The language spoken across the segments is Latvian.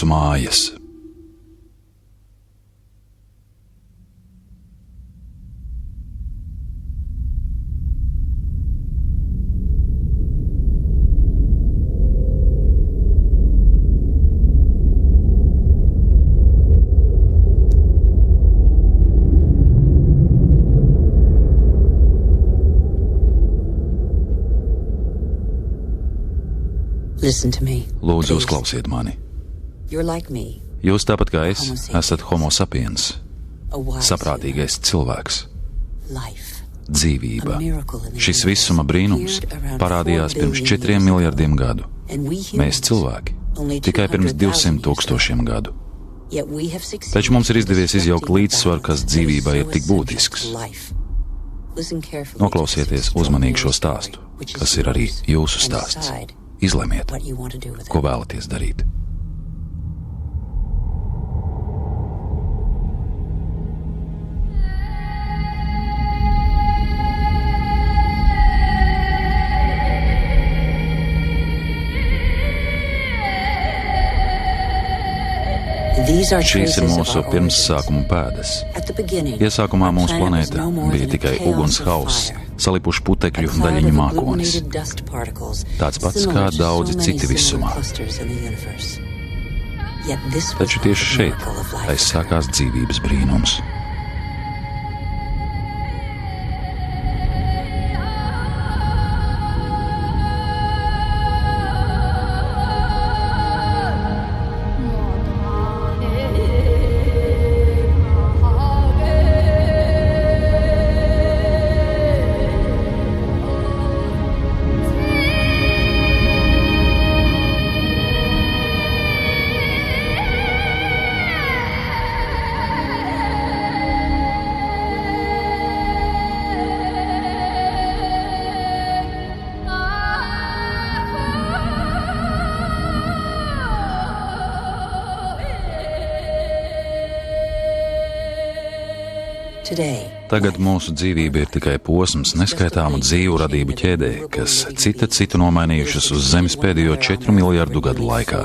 mūsu mājas. Lūdzu, uzklausiet mani. Jūs tāpat kā es esat homo sapiens, saprātīgais cilvēks. Dzīvība. Šis visuma brīnums parādījās pirms 4 miljardiem gadu. Mēs cilvēki tikai pirms 200 000 gadu. Taču mums ir izdevies izjaukt līdzsvaru, kas dzīvībai ir tik būtisks. Noklausieties uzmanīgi šo stāstu, kas ir arī jūsu stāsts. Izlemiet, ko vēlaties darīt. Šīs ir mūsu pirmssākuma pēdas. Iesākumā mūsu planēta bija tikai uguns hauss, salipuši putekļu daļiņu mākonis. Tāds pats kā daudzi citi visumā. Taču tieši šeit aizsākās dzīvības brīnums. Tagad mūsu dzīvība ir tikai posms neskaitāmu dzīvu radību ķēdē, kas citu nomainījušas uz Zemes pēdējo 4 miljardu gadu laikā.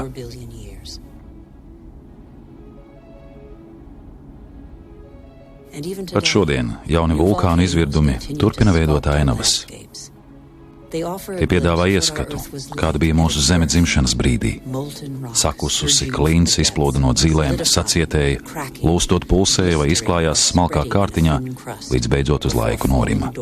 Pat šodien jauni vulkānu izvirdumi turpina veidot ainavas. Tie piedāvā ieskatu, kāda bija mūsu Zeme dzimšanas brīdī. Sakususi klints izplūda no dzīlēm, sacietēja, lūstot pulsēja vai izklājās smalkā kārtiņā, līdz beidzot uz laiku norima.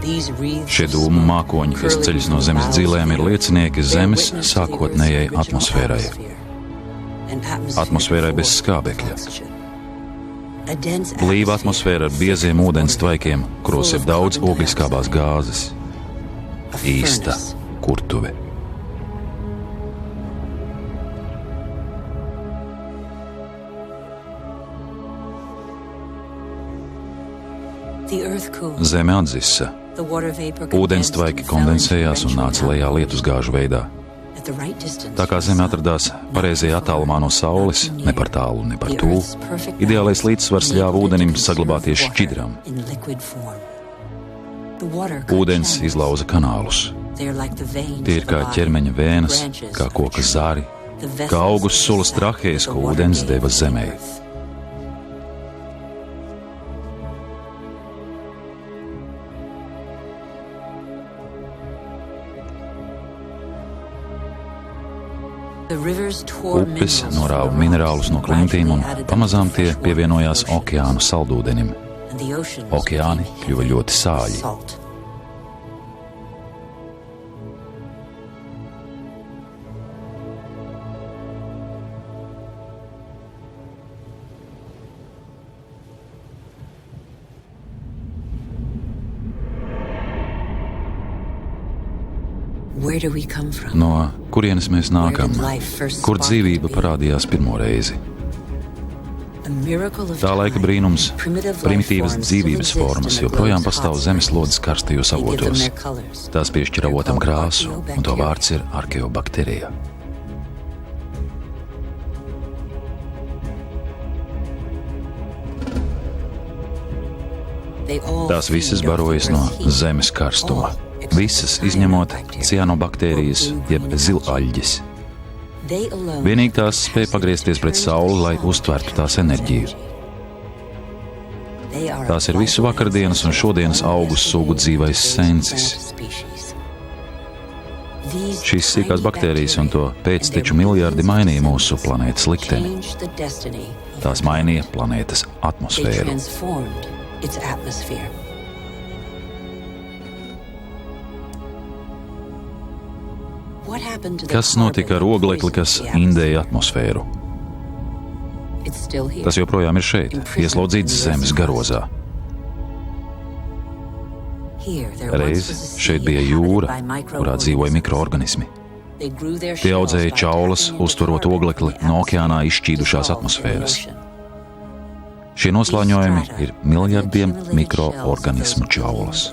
Šie dūmu mākoņi, kas ceļas no Zemes dzīlēm, ir liecinieki Zemes sākotnējai atmosfērai. Atmosfērai bez skābekļa. Blīva atmosfēra ar bieziem ūdens tvaikiem, kuros ir daudz ogliskābās gāzes. Īsta kurtuve. Zeme atzisa. Ūdenstvaiki kondensējās un nāca lejā lietusgāžu veidā. Tā kā Zeme atradās pareizajā attālumā no Saules, ne par tālu, ne par tuvu, ideālais līdzsvars ļāva ūdenim saglabāties šķidram. Ūdens izlauza kanālus. Tie ir kā ķermeņa vēnas, kā koka zari, kā augus sulas trahējas, ko ūdens deva Zemei. Upes norāva minerālus no klintīm un pamazām tie pievienojās okeānu saldūdenim. Okeāni kļuva ļoti sāļi. No kurienes mēs nākam? Kur dzīvība parādījās pirmo reizi? Tā laika brīnums, primitīvas dzīvības formas joprojām pastāv zemeslodes karstajos avotos. Tās piešķir avotam krāsu, un to vārds ir arkeobakterija. Tās visas barojas no zemes karstuma. Visas izņemot cianobaktērijas jeb zilaļģes. Vienīgi tās spēj pagriezties pret sauli, lai uztvertu tās enerģiju. Tās ir visu vakardienas un šodienas augu sugu dzīvais sensis. Šīs sīkās baktērijas un to pēcteču miljardi mainīja mūsu planētas likteni. Tās mainīja planētas atmosfēru. Kas notika ar oglekli, kas indēja atmosfēru? Tas joprojām ir šeit, ieslodzīts zemes garozā. Reiz šeit bija jūra, kurā dzīvoja mikroorganismi. Tie audzēja čaulas, uztverot oglekli no okeānā izšķīdušās atmosfēras. Šie noslāņojumi ir miljardiem mikroorganismu čaulas.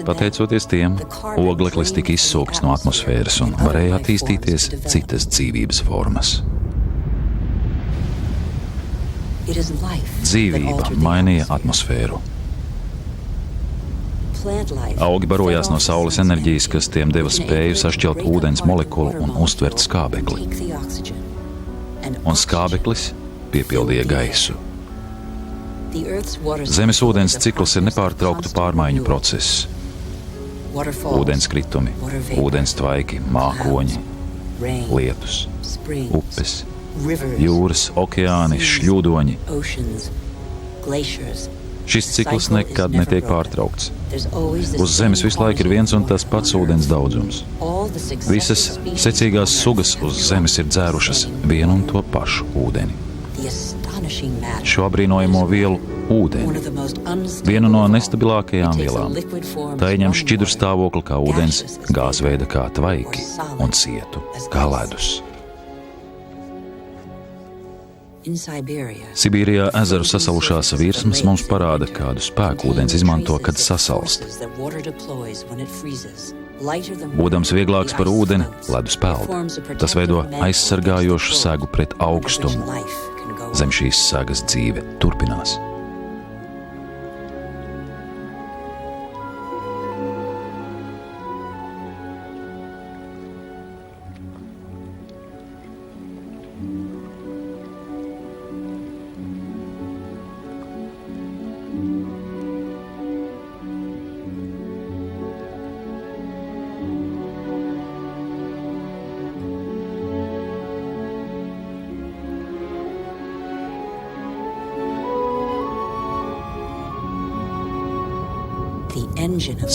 Pateicoties tiem, ogleklis tika izsūkts no atmosfēras un varēja attīstīties citas dzīvības formas. Dzīvība mainīja atmosfēru. Augi barojās no saules enerģijas, kas tiem deva spēju sašķelt ūdens molekulu un uztvert skābekli. Un skābeklis piepildīja gaisu. Zemes ūdens cikls ir nepārtrauktu pārmaiņu process. Ūdenskritumi, ūdens tvaiki, mākoņi, lietus, upes, jūras, okeāni, šļūdoņi. Šis cikls nekad netiek pārtraukts. Uz Zemes visu laiku ir viens un tas pats ūdens daudzums. Visas secīgās sugas uz Zemes ir dzērušas vienu un to pašu ūdeni. Šo apbrīnojamo vielu ūdeni, vienu no nestabilākajām vielām. Tā ieņem šķidru stāvokli kā ūdens, gāzveida kā tvaiki un cietu kā ledus. Sibīrijā ezeru sasalušās virsmas mums parāda, kādu spēku ūdens izmanto, kad sasalst. Būdams vieglāks par ūdeni, ledus peld. Tas veido aizsargājošu segu pret augstumu. Zem šīs sagas dzīve turpinās.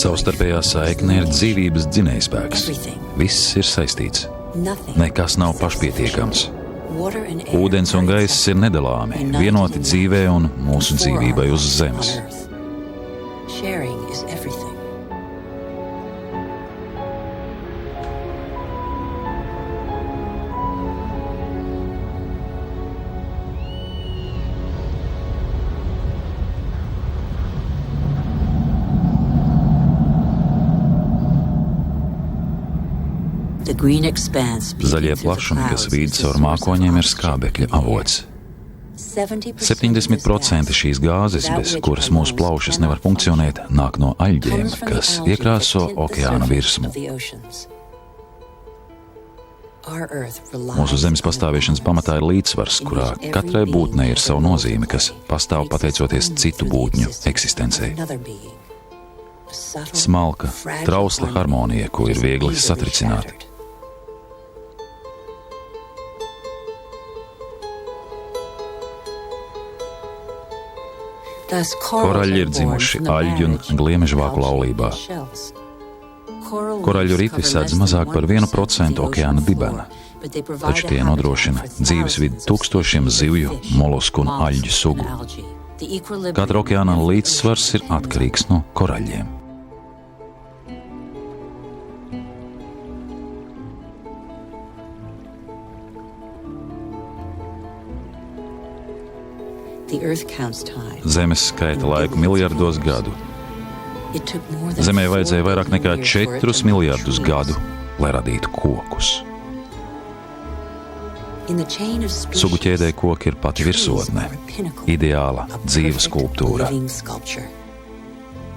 Savstarpējā saikne ir dzīvības dzinējspēks. Viss ir saistīts. Nekas nav pašpietiekams. Ūdens un gaiss ir nedalāmi, vienoti dzīvē un mūsu dzīvībai uz Zemes. Zaļie plašumi, kas vīd caur mākoņiem, ir skābekļa avots. 70% šīs gāzes, bez kuras mūsu plaušas nevar funkcionēt, nāk no aļģēm, kas iekrāso okeāna virsmu. Mūsu Zemes pastāvēšanas pamatā ir līdzsvars, kurā katrai būtnei ir sava nozīme, kas pastāv pateicoties citu būtņu eksistencei. Smalka, trausla harmonija, ko ir viegli satricināt. Koraļi ir dzimuši aļģu un gliemežvāku laulībā. Koraļu ripi sēdz mazāk par 1% okeāna dibena, taču tie nodrošina dzīvesvidi tūkstošiem zivju, molusku un aļģu sugu. Katra okeāna līdzsvars ir atkarīgs no koraļiem. Zeme skaita laiku miljardos gadu. Zemē vajadzēja vairāk nekā 4 miljardus gadu, lai radītu kokus. Sugu ķēdē koki ir pati virsotne, ideāla dzīves skulptūra.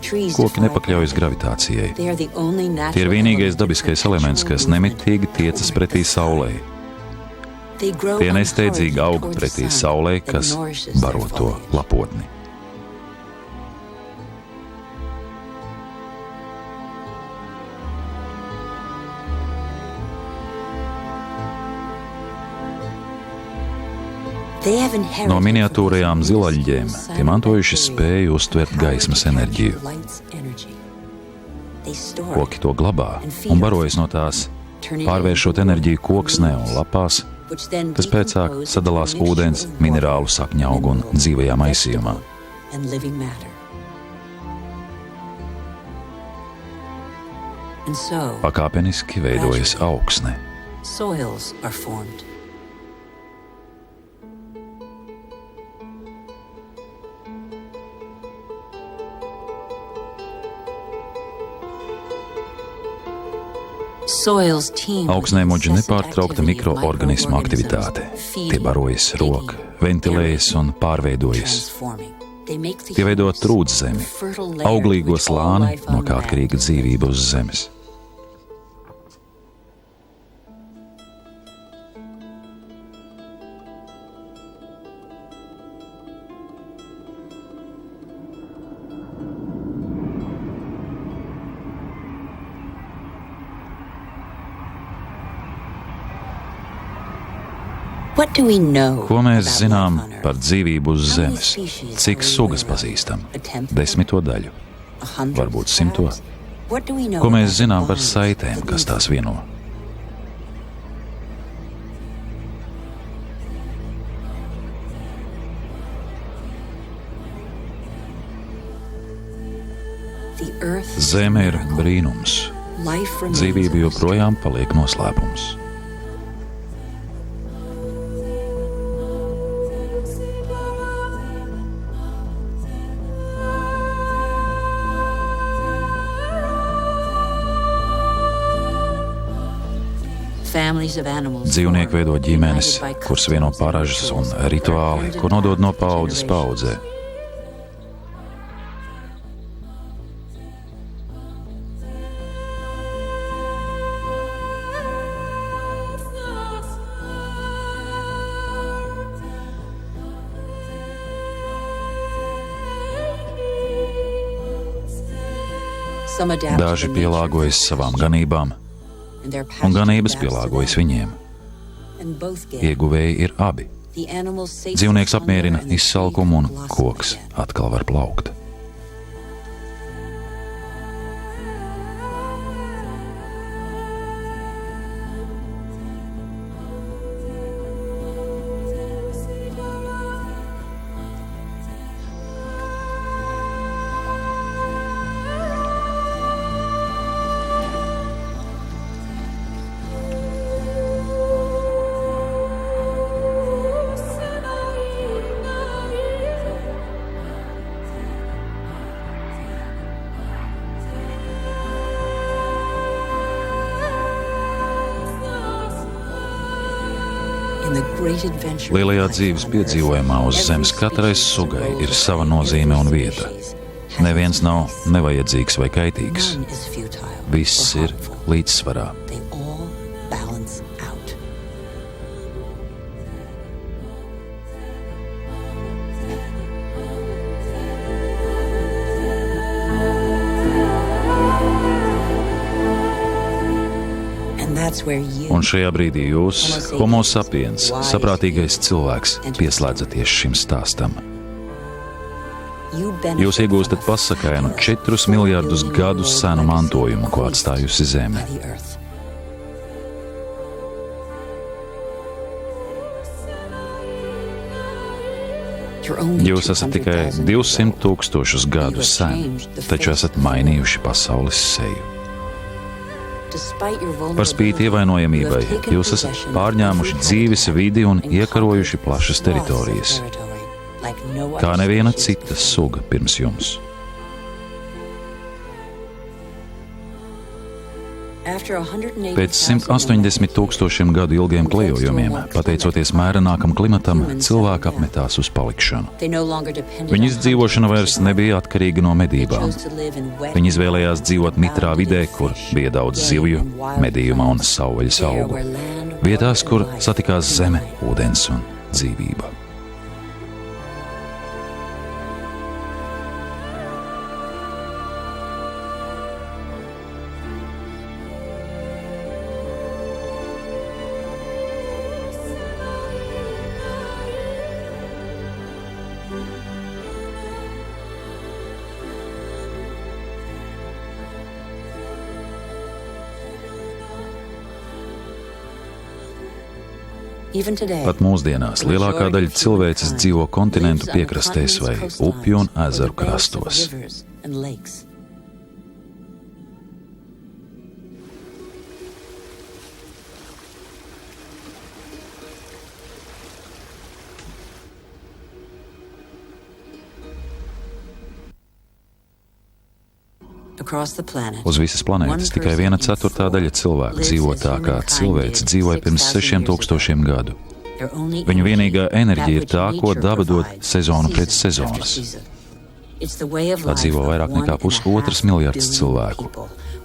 Koki nepakļaujas gravitācijai. Tie ir vienīgais dabiskais elements, kas nemitīgi tiecas pretī saulei. Tie nesteidzīgi aug pretī saulei, kas baro to lapotni. No miniatūrajām zilaļģēm tie mantojuši spēju uztvert gaismas enerģiju. Koki to glabā un barojas no tās, pārvēršot enerģiju koksnē un lapās, kas pēcāk sadalās ūdens, minerālu, sakņaugu un dzīvajā maisījumā. Pakāpeniski veidojas augsne. Augsnē muģ nepārtraukta mikroorganismu aktivitāte. Tie barojas, rok, ventilējas un pārveidojas. Tie veido trūdzemi, auglīgo slāni, no kā atkarīga dzīvība uz zemes. Ko mēs zinām par dzīvību uz zemes? Cik sugas pazīstam? 10 daļu, varbūt 100. Ko mēs zinām par saitēm, kas tās vieno? Zeme ir brīnums. Dzīvība joprojām paliek noslēpums. Dzīvnieki veido ģimenes, kuras vieno paražas un rituāli, ko nodod no paaudzes paaudzē. Daži pielāgojas savām ganībām, un ganības pielāgojas viņiem. Ieguvēji ir abi. Dzīvnieks apmierina izsalkumu un koks atkal var plaukt. Lielajā dzīves piedzīvojumā uz zemes katrai sugai ir sava nozīme un vieta. Neviens nav nevajadzīgs vai kaitīgs. Viss ir līdzsvarā. Un šajā brīdī jūs, homo sapiens, saprātīgais cilvēks, pieslēdzaties šim stāstam. Jūs iegūstat pasakainu 4 miljardus gadu senu mantojumu, ko atstājusi Zeme. Jūs esat tikai 200 000 gadus sen, taču esat mainījuši pasaules seju. Par spīti ievainojamībai, jūs esat pārņēmuši dzīves vidi un iekarojuši plašas teritorijas, kā neviena cita suga pirms jums. Pēc 180,000 gadu ilgiem klejojumiem, pateicoties mērenākam klimatam, cilvēki apmetās uz palikšanu. Viņu izdzīvošana vairs nebija atkarīga no medībām. Viņi izvēlējās dzīvot mitrā vidē, kur bija daudz zivju, medījuma un savvaļas augu. Vietās, kur satikās zeme, ūdens un dzīvība. Pat mūsdienās lielākā daļa cilvēces dzīvo kontinentu piekrastēs vai upju un ezeru krastos. Uz visas planētas tikai 1/4 daļa cilvēku dzīvo tā, kā cilvēks dzīvoja pirms 6,000 gadu. Viņu vienīgā enerģija ir tā, ko daba dod sezonu pēc sezonas. Tā dzīvo vairāk nekā 1,5 miljards cilvēku.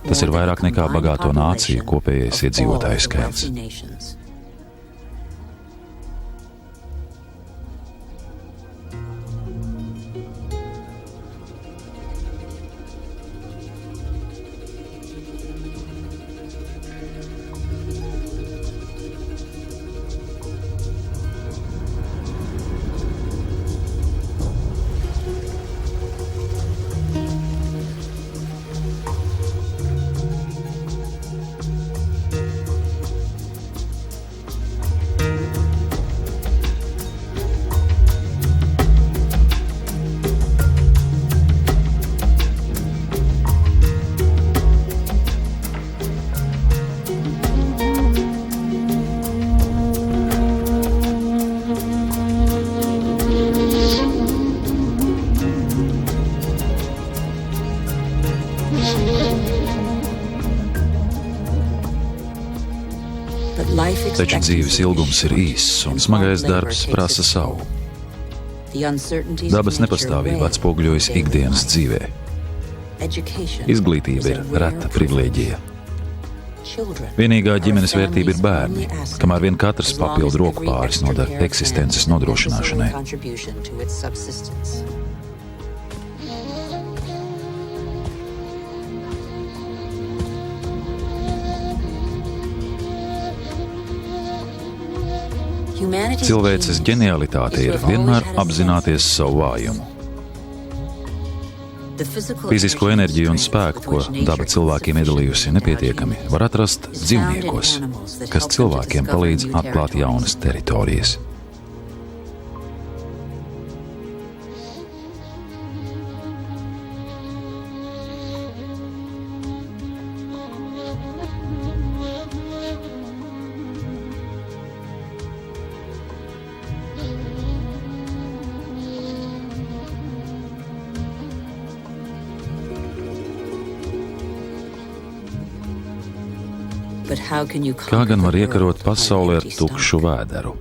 Tas ir vairāk nekā bagāto nāciju kopējais iedzīvotāju skaits. Taču dzīves ilgums ir īss un smagais darbs prasa savu. Dabas nepastāvība atspoguļojas ikdienas dzīvē. Izglītība ir reta privilēģija. Vienīgā ģimenes vērtība ir bērni, kamēr vien katrs papildu roku pāris nodara eksistences nodrošināšanai. Cilvēces ģenialitāte ir vienmēr apzināties savu vājumu. Fizisko enerģiju un spēku, ko daba cilvēkiem iedalījusi nepietiekami, var atrast dzīvniekos, kas cilvēkiem palīdz atklāt jaunas teritorijas. Kā gan var iekarot pasauli ar tukšu vēderu?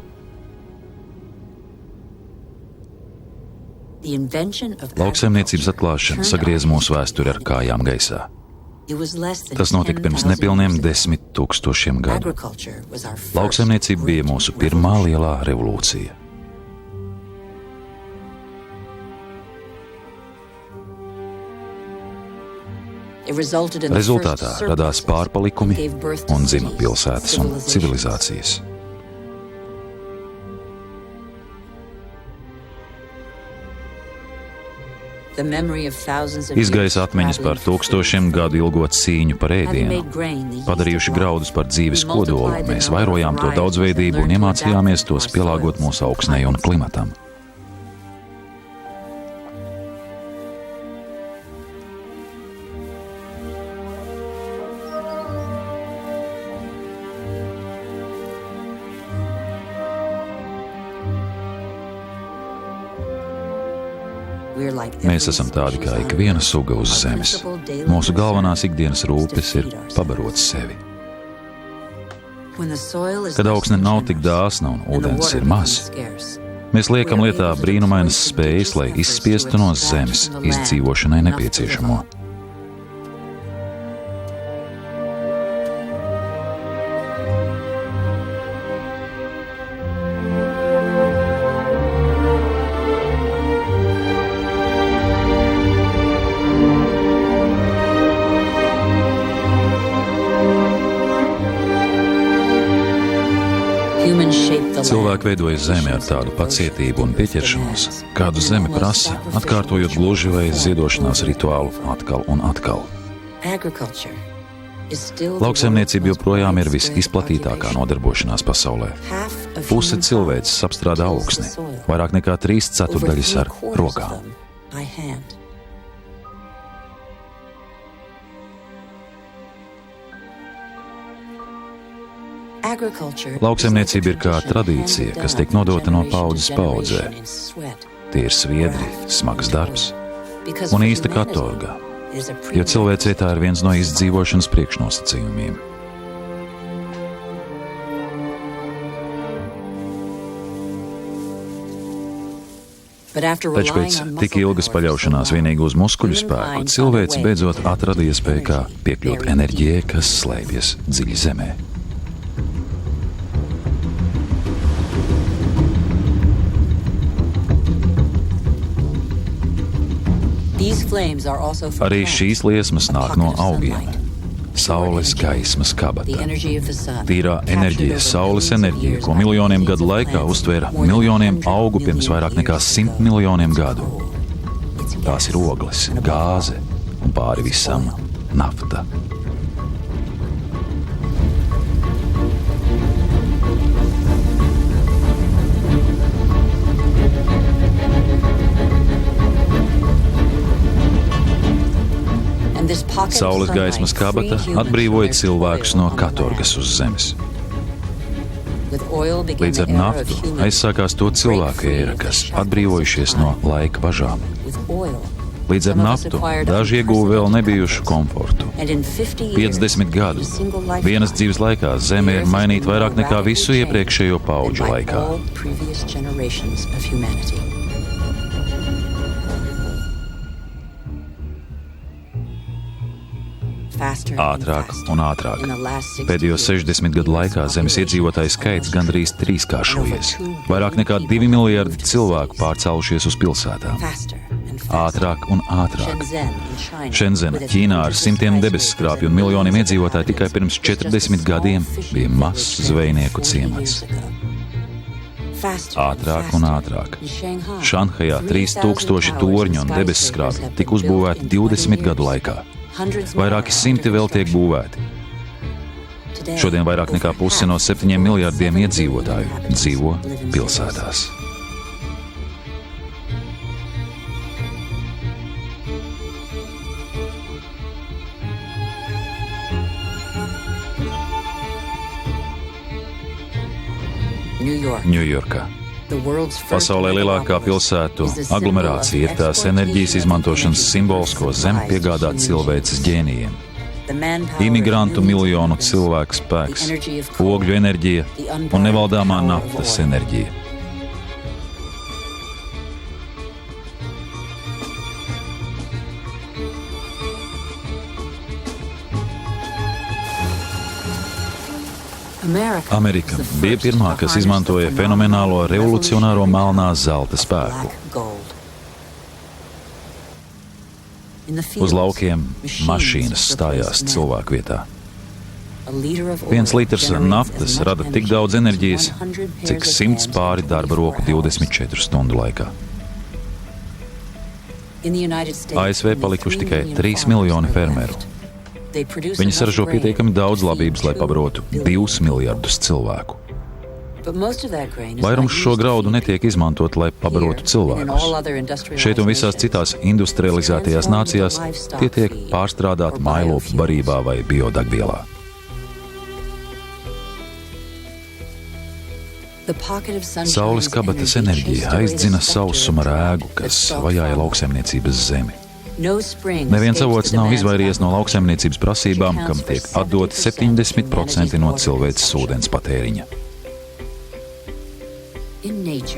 Lauksaimniecības atklāšana sagriez mūsu vēsturi ar kājām gaisā. Tas notika pirms nepilniem 10,000 gadu. Lauksaimniecība bija mūsu pirmā lielā revolūcija. Rezultātā radās pārpalikumi un dzima pilsētas un civilizācijas. Izgaisa atmiņas par 1000 gadu ilgo cīņu par ēdienu. Padarījuši graudus par dzīves kodolu, mēs vairojām to daudzveidību un iemācījāmies tos pielāgot mūsu augsnei un klimatam. Mēs esam tādi kā ikviena suga uz zemes. Mūsu galvenās ikdienas rūpes ir pabarot sevi. Kad augsne nav tik dāsna un ūdens ir maz, mēs liekam lietā brīnumainas spējas, lai izspiestu no zemes izdzīvošanai nepieciešamo. Cilvēki veidoja zemi ar tādu pacietību un pieķeršanos, kādu zeme prasa, atkārtojot gluži vai ziedošanās rituālu atkal un atkal. Lauksaimniecība joprojām ir visizplatītākā nodarbošanās pasaulē. Puse cilvēces apstrādā augsni, vairāk nekā 3/4 ar rokām. Lauksaimniecība ir kā tradīcija, kas tiek nodota no paudzes paudzē. Tie ir sviedri, smags darbs un īsta katorga, jo cilvēcei tā ir viens no izdzīvošanas priekšnosacījumiem. Taču pēc tik ilgas paļaušanās vienīgi uz muskuļu spēku, cilvēks beidzot atrada iespēju kā piekļūt enerģijai, kas slēpjas dziļi zemē. Arī šīs liesmas nāk no augiem. Saules gaismas kabata. Tīrā enerģija, saules enerģija, ko miljoniem gadu laikā uztvēra miljoniem augu pirms vairāk nekā 100 miljoniem gadu. Tās ir ogles, gāze un pāri visam nafta. Saules gaismas kabata atbrīvoja cilvēkus no katorgas uz zemes. Līdz ar naftu aizsākās to cilvēku ēra, kas atbrīvojušies no laika bažām. Līdz ar naftu daži ieguva vēl nebijušu komfortu. 50 gadu vienas dzīves laikā zeme ir mainīta vairāk nekā visu iepriekšējo paudžu laikā. Ātrāk un ātrāk. Pēdējo 60 gadu laikā zemes iedzīvotāju skaits gandrīz trīskāršojies. Vairāk nekā 2 miljardi cilvēku pārcēlušies uz pilsētām. Ātrāk un ātrāk. Šenzena, Ķīnā ar simtiem debesskrāpju un miljoniem iedzīvotāju tikai pirms 40 gadiem bija mazs zvejnieku ciemats. Ātrāk un ātrāk. Šanhajā 3000 torņu un debesskrāpju tika uzbūvēti 20 gadu laikā. Vairāki simti vēl tiek būvēti. Šodien vairāk nekā pusi no 7 miljardiem iedzīvotāju dzīvo pilsētās. Ņujorkā. Pasaulē lielākā pilsētu aglomerācija ir tās enerģijas izmantošanas simbols, ko zeme piegādā cilvēces ģēnijiem. Imigrantu miljonu cilvēku spēks, ogļu enerģija un nevaldāmā naftas enerģija. Amerika bija pirmā, kas izmantoja fenomenālo revolucionāro melnā zelta spēku. Uz laukiem mašīnas stājās cilvēku vietā. 1 litrs naftas rada tik daudz enerģijas, cik 100 pāri darba roku 24 stundu laikā. ASV palikuši tikai 3 miljoni fermeru. Viņi saražo pietiekami daudz labības, lai pabarotu 2 miljardus cilvēku. Vairums šo graudu netiek izmantot, lai pabarotu cilvēkus. Šeit un visās citās industrializētajās nācijās tie tiek pārstrādāti mājlopu barībā vai biodegvielā. Saules kabatas enerģija aizdzina sausuma rēgu, kas vajāja lauksaimniecības zemi. Neviens avots nav izvairījies no lauksaimniecības prasībām, kam tiek atdoti 70% no cilvēces ūdens patēriņa.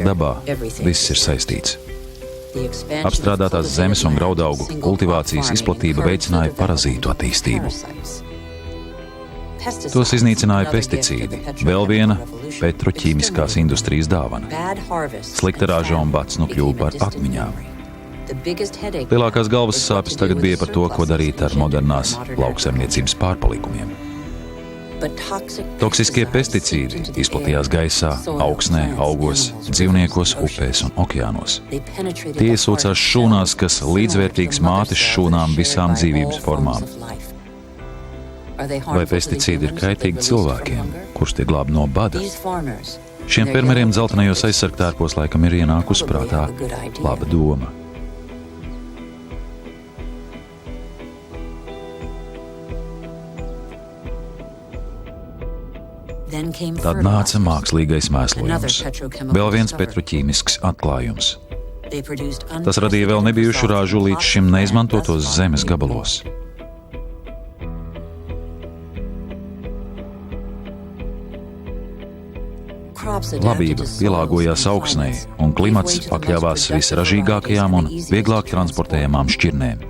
Dabā viss ir saistīts. Apstrādātās zemes un graudaugu kultivācijas izplatība veicināja parazītu attīstību. Tos iznīcināja pesticīdi, vēl viena petroķīmiskās industrijas dāvana. Slikta raža un bats nu kļuva par atmiņām. Lielākās galvas sāpes tagad bija par to, ko darīt ar modernās lauksaimniecības pārpalikumiem. Toksiskie pesticīdi izplatījās gaisā, augsnē, augos, dzīvniekos, upēs un okeānos. Tie iesūcās šūnās, kas līdzvērtīgs mātes šūnām visām dzīvības formām. Vai pesticīdi ir kaitīgi cilvēkiem, kurus tie glāb no bada? Šiem fermeriem dzeltenajos aizsargtērpos laikam ir ienākusi prātā laba doma. Tad nāca mākslīgais mēslojums, vēl viens petroķīmisks atklājums. Tas radīja vēl nebijušu rāžu līdz šim neizmantotos zemes gabalos. Labība pielāgojās augsnei, un klimats pakļāvās visražīgākajām un vieglāk transportējamām šķirnēm.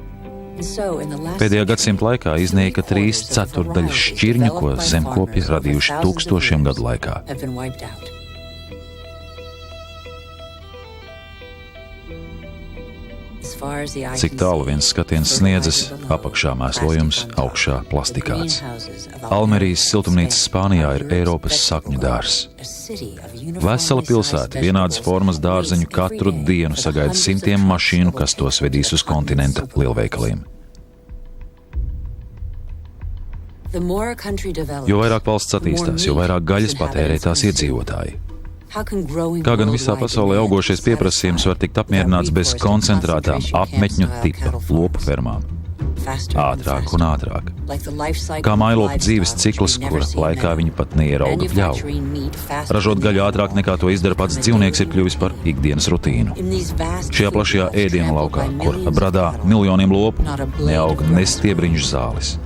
Pēdējā gadsimta laikā iznīka 3/4 šķirņu, ko zemkopji radījuši tūkstošiem gadu laikā. Cik tālu viens skatiens sniedzas, apakšā mēslojums, augšā plastikāts. Almerijas siltumnīca Spānijā ir Eiropas sakņu dārzs. Vesela pilsēta, vienādas formas dārzeņu katru dienu sagaida simtiem mašīnu, kas tos vedīs uz kontinenta lielveikaliem. Jo vairāk valsts attīstās, jo vairāk gaļas patērē tās iedzīvotāji. Kā gan visā pasaulē augošais pieprasījums var tikt apmierināts bez koncentrētām apmetņu tipa lopu fermām? Ātrāk un ātrāk. Kā mailopu dzīves cikls, kura laikā viņi pat neierauga pļauju. Ražot gaļu ātrāk nekā to izdara pats dzīvnieks, ir kļuvis par ikdienas rutīnu. Šajā plašajā ēdienu laukā, kur bradā miljoniem lopu, neaug ne stiebriņš zāles.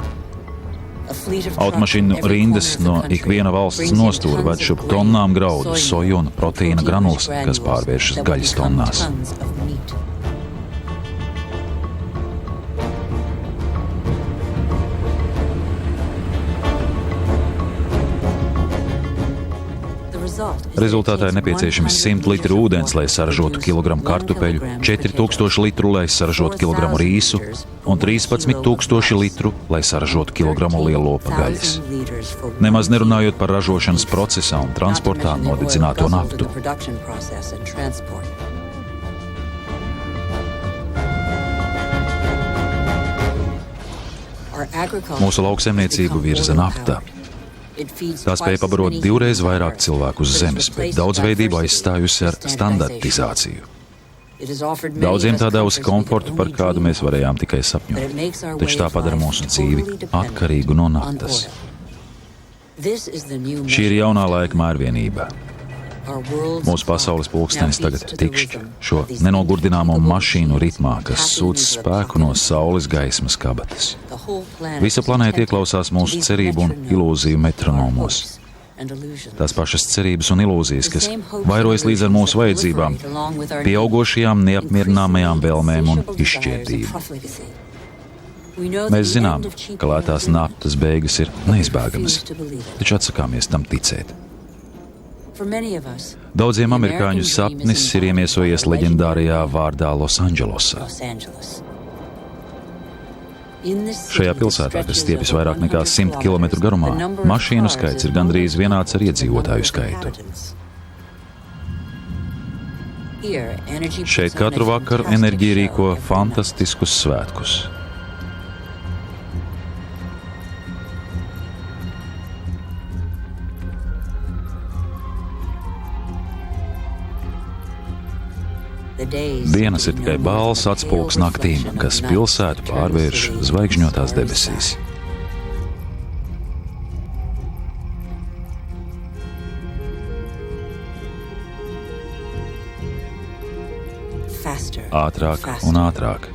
Automašīnu rindas no ikviena valsts nostūra ved šup tonnām graudu, soju un proteīna granulas, kas pārvēršas gaļas tonnās. Rezultātā ir nepieciešami 100 litri ūdens, lai saražotu kilogramu kartupeļu, 4000 litru, lai saražotu kilogramu rīsu un 13 000 litru, lai saražotu kilogramu lielopa gaļas. Nemaz nerunājot par ražošanas procesā un transportā nodedzināto naftu. Mūsu lauksaimniecību virza nafta. Tā spēja pabarot 2 reizes vairāk cilvēku uz zemes, bet daudzveidību aizstājusi ar standartizāciju. Daudziem tā devusi komfortu, par kādu mēs varējām tikai sapņot, taču tā padara mūsu dzīvi atkarīgu no naftas. Šī ir jaunā laika mērvienība. Mūsu pasaules pulkstenis tagad tikšķi šo nenogurdināmo mašīnu ritmā, kas sūc spēku no saules gaismas kabatas. Visa planēta ieklausās mūsu cerību un ilūziju metronomos. Tās pašas cerības un ilūzijas, kas vairojas līdz ar mūsu vajadzībām, pieaugošajām neapmierināmajām vēlmēm un izšķiedību. Mēs zinām, ka lētās naftas beigas ir neizbēgamas, taču atsakāmies tam ticēt. Daudziem amerikāņu sapnis ir iemiesojies leģendārajā vārdā Losandželosā. Šajā pilsētā, kas stiepjas vairāk nekā 100 km garumā, mašīnu skaits ir gandrīz vienāds ar iedzīvotāju skaitu. Šeit katru vakaru enerģija rīko fantastiskus svētkus. Dienas ir tikai balss atspulgs naktīm, kas pilsētu pārvērš zvaigžņotās debesīs. ātrāk un ātrāk.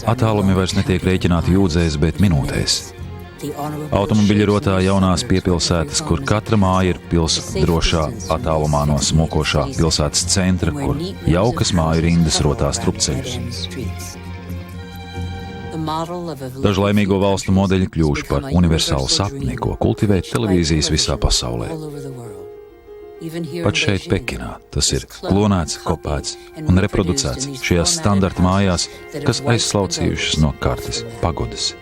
Attālumi vairs netiek rēķināti jūdzēs, bet minūtēs. Automobiļi rotā jaunās piepilsētas, kur katra māja ir drošā attālumā no smokošā pilsētas centra, kur jaukas māju rindas rotā strupceļus. Daži laimīgo valstu modeļi kļuvuši par universālu sapni, ko kultivē televīzijas visā pasaulē. Pat šeit, Pekinā, tas ir klonēts, kopēts un reproducēts šajās standarta mājās, kas aizslaucījušas no kartes pagodas.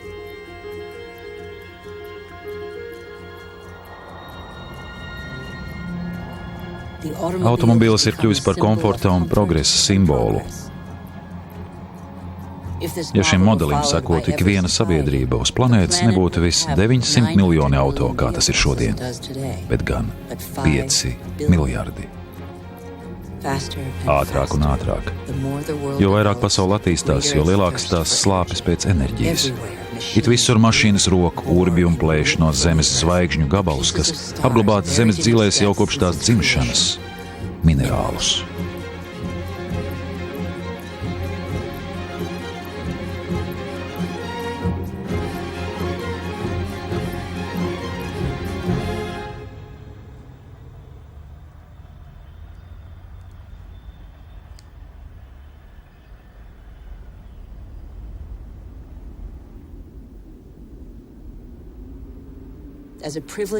Automobīls ir kļuvis par komforta un progresa simbolu. Ja šim modelim sekotu ik viena sabiedrība uz planētas, nebūtu viss 900 miljoni auto, kā tas ir šodien, bet gan 5 miljardi. Ātrāk un ātrāk. Jo vairāk pasaule attīstās, jo lielākas tās slāpes pēc enerģijas. It visur mašīnas roku, urbi un plēš no zemes zvaigžņu gabalus, kas apglabāti zemes dzīlēs jau kopš tās dzimšanas - minerālus.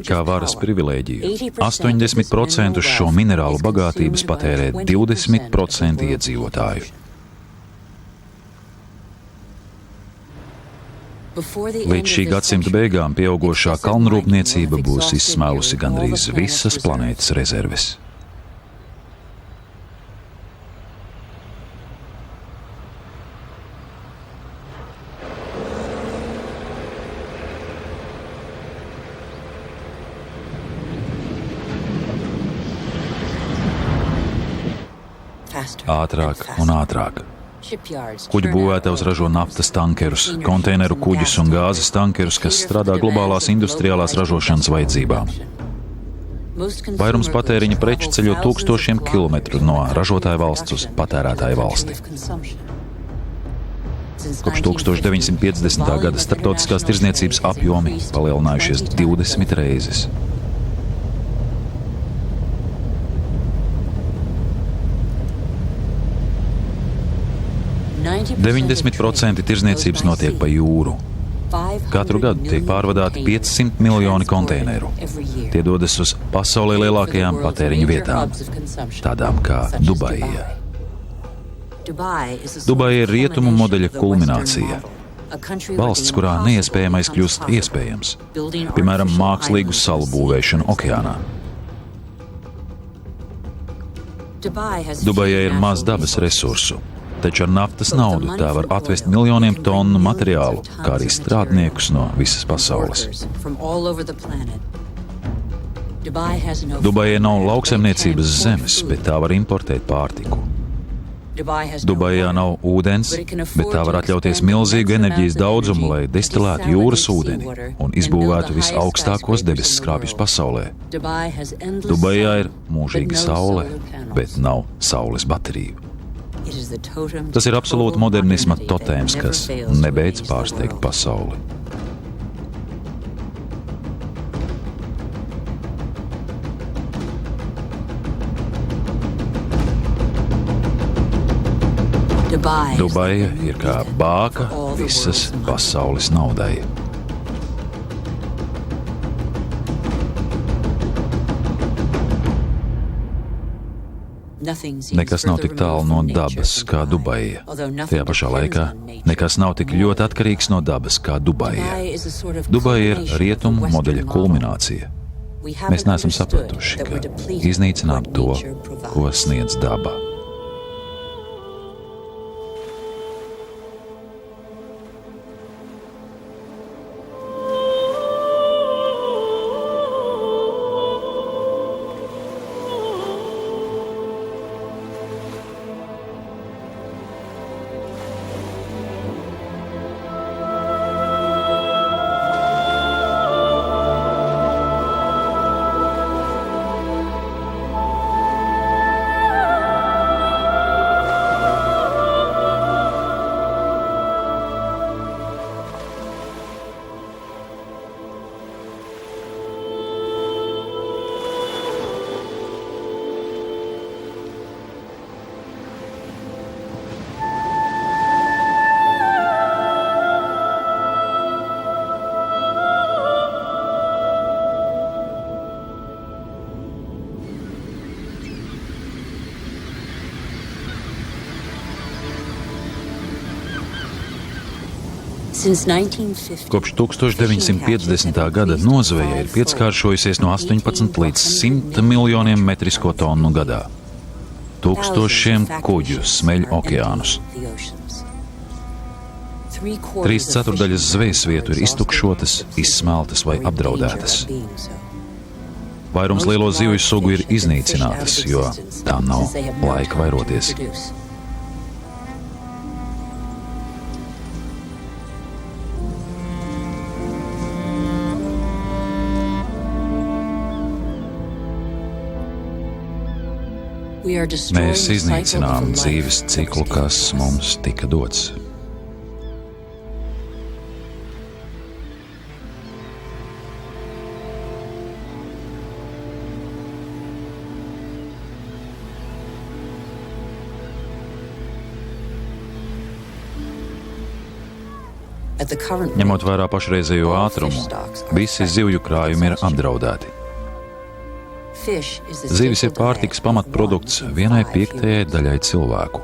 Kā varas privilēģiju, 80% šo minerālu bagātības patērē 20% iedzīvotāju. Līdz šī gadsimta beigām pieaugošā kalnrūpniecība būs izsmēlusi gandrīz visas planētas rezerves. Ātrāk un ātrāk. Kuģu būvētājs ražo naftas tankerus, konteineru kuģus un gāzes tankerus, kas strādā globālās industriālās ražošanas vajadzībām. Vairums patēriņa preču ceļo tūkstošiem kilometru no ražotāja valsts uz patērētāja valsti. Kopš 1950. gada starptautiskās tirdzniecības apjomi palielinājušies 20 reizes. % tirdzniecības notiek pa jūru. Katru gadu tiek pārvadāti 500 miljoni konteineru. Tie dodas uz pasaulē lielākajām patēriņa vietām, tādām kā Dubaija. Dubaija ir rietumu modeļa kulminācija. Valsts, kurā neiespējamais kļūst iespējams, piemēram, mākslīgu salu būvēšanu okeānā. Dubajai ir maz dabas resursu. Taču ar naftas naudu tā var atvest miljoniem tonu materiālu, kā arī strādniekus no visas pasaules. Dubajai nav lauksaimniecības zemes, bet tā var importēt pārtiku. Dubajā nav ūdens, bet tā var atļauties milzīgu enerģijas daudzumu, lai destilētu jūras ūdeni un izbūvētu visaugstākos debesu skrāpjus pasaulē. Dubajā ir mūžīga saule, bet nav saules bateriju. Tas ir absolūti modernisma totēms, kas nebeidz pārsteigt pasauli. Dubaja ir kā bāka visas pasaules naudai. Nekas nav tik tālu no dabas kā Dubaja. Tajā pašā laikā nekas nav tik ļoti atkarīgs no dabas kā Dubaja. Dubaja ir rietumu modeļa kulminācija. Mēs neesam sapratuši, ka iznīcinām to, ko sniedz daba. Kopš 1950. gada nozveja ir pieckāršojusies no 18 līdz 100 miljoniem metrisko tonu gadā. Tūkstošiem kuģu smeļ okeānus. 3/4 zvejas vietu ir iztukšotas, izsmeltas vai apdraudētas. Vairums lielo zivju sugu ir iznīcinātas, jo tām nav laika vairoties. Mēs iznīcinām dzīves ciklu, kas mums tika dots. Ņemot vērā pašreizējo ātrumu, visi zivju krājumi ir apdraudēti. Zivis ir pārtikas pamatprodukts 1/5 daļai cilvēku.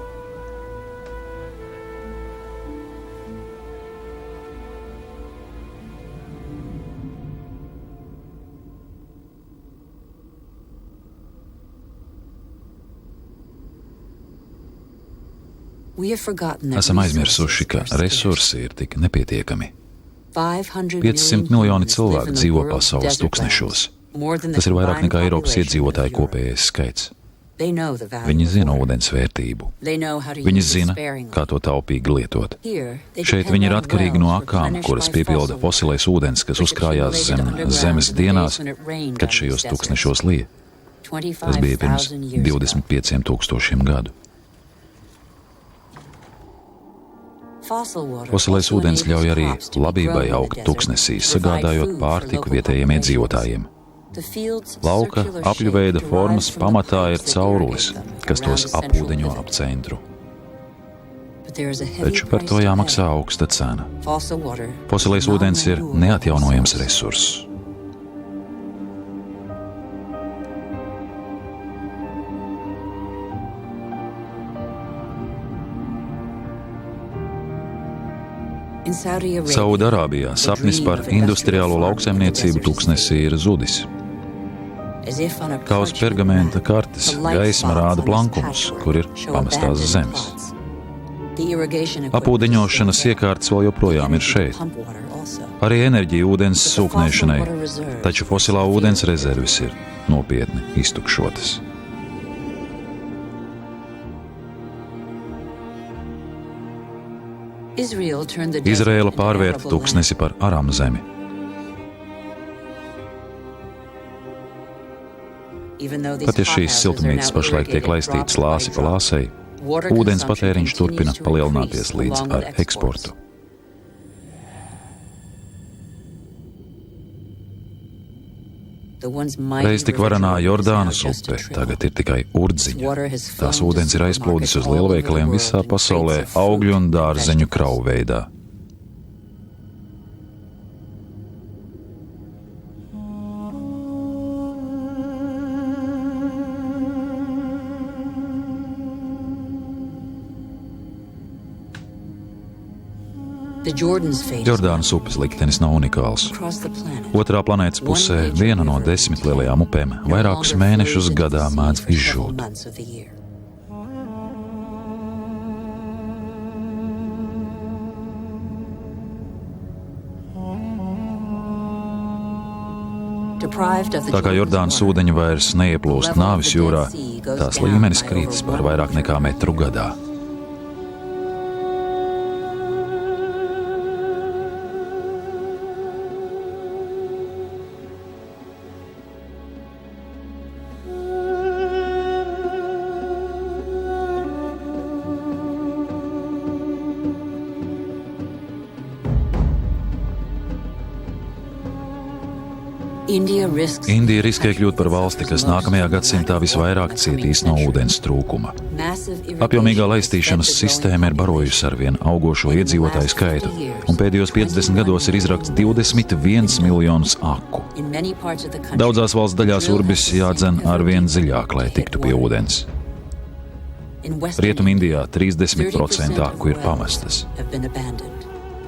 Esam aizmirsuši, ka resursi ir tik nepietiekami. 500 miljoni cilvēku dzīvo pasaules tūkstnešos. Tas ir vairāk nekā Eiropas iedzīvotāju kopējais skaits. Viņi zina ūdens vērtību. Viņi zina, kā to taupīgi lietot. Šeit viņi ir atkarīgi no akām, kuras piepilda fosilais ūdens, kas uzkrājās zem zemes dienās, kad šajos tūkstnešos lija. Tas bija pirms 25 000 gadu. Fosilais ūdens ļauj arī labībai augt tūkstnesīs, sagādājot pārtiku vietējiem iedzīvotājiem. Lauka apļuveida formas pamatā ir caurulis, kas tos apūdeņo ap centru. Taču par to jāmaksā augsta cena. Fosilais ūdens ir neatjaunojams resurss. Saudarābijā sapnis par industriālo lauksaimniecību tūkstnesī ir zudis. Kā uz pergamenta kartes, gaisma rāda plankumus, kur ir pamestās zemes. Apūdeņošanas iekārtas vēl joprojām ir šeit. Arī enerģija ūdens sūknēšanai, taču fosilā ūdens rezerves ir nopietni iztukšotas. Izraēla pārvērta tūkstnesi par Aramu zemi. Pat ja šīs siltumnīcas pašlaik tiek laistītas lāsi pa lāsei, ūdens patēriņš turpina palielināties līdz ar eksportu. Reiz tik varanā Jordānas upe, tagad ir tikai urdziņa. Tās ūdens ir aizplūdis uz lielveikaliem visā pasaulē augļu un dārzeņu kravu veidā. Jordānas upes liktenis nav unikāls. Otrā planētas pusē viena no 10 lielajām upēm vairākus mēnešus gadā mēdz izžūt. Tā kā Jordānas ūdeņi vairs neieplūst nāvis jūrā, tās līmenis krītas par vairāk nekā metru gadā. Indija riskē kļūt par valsti, kas nākamajā gadsimtā visvairāk cietīs no ūdens trūkuma. Apjomīgā laistīšanas sistēma ir barojusi ar vien augošo iedzīvotāju skaitu, un pēdējos 50 gados ir izrakts 21 miljonus aku. Daudzās valsts daļās urbis jādzen ar vien dziļāk, lai tiktu pie ūdens. Rietumindijā 30% aku ir pamestas.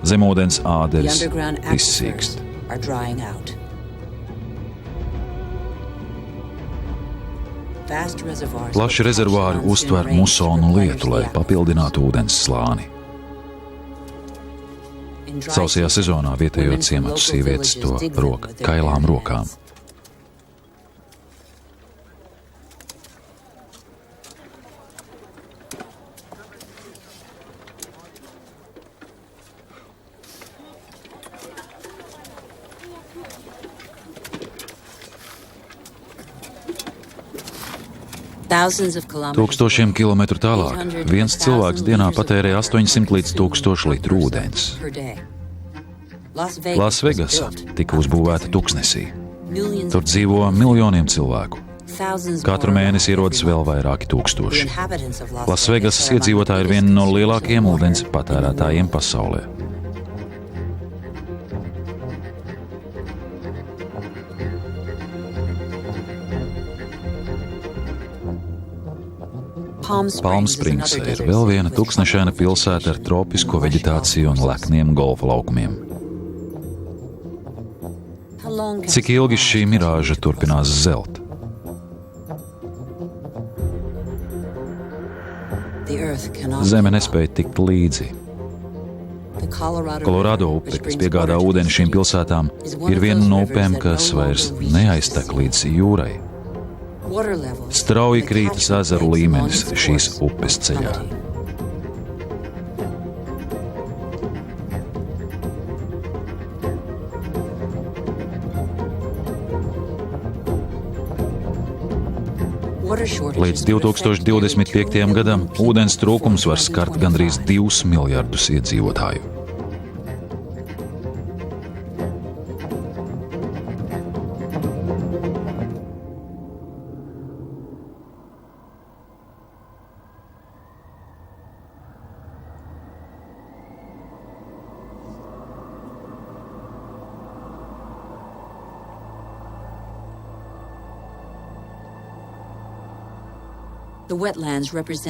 Zemūdens āderis izsīkst. Plaši rezervuāri uztver musonu lietu, lai papildinātu ūdens slāni. Sausajā sezonā vietējo ciematu sievietes to rok kailām rokām. Tūkstošiem kilometru tālāk viens cilvēks dienā patērē 800 līdz 1000 litru ūdens. Lasvegasā tika uzbūvēta tuksnesī. Tur dzīvo miljoniem cilvēku. Katru mēnesi ierodas vēl vairāki tūkstoši. Lasvegasas iedzīvotāji ir viena no lielākajiem ūdens patērētājiem pasaulē. Palmspringsā ir vēl viena tuksnešaina pilsēta ar tropisko veģetāciju un lekniem golfa laukumiem. Cik ilgi šī mirāža turpinās zelt? Zeme nespēja tikt līdzi. Kolorado upe, kas piegādā ūdeni šīm pilsētām, ir viena no upēm, kas vairs neaiztek līdz jūrai. Strauji krītas ezeru līmenis šīs upes ceļā. Līdz 2025. gadam ūdens trūkums var skart gandrīz 2 miljardus iedzīvotāju.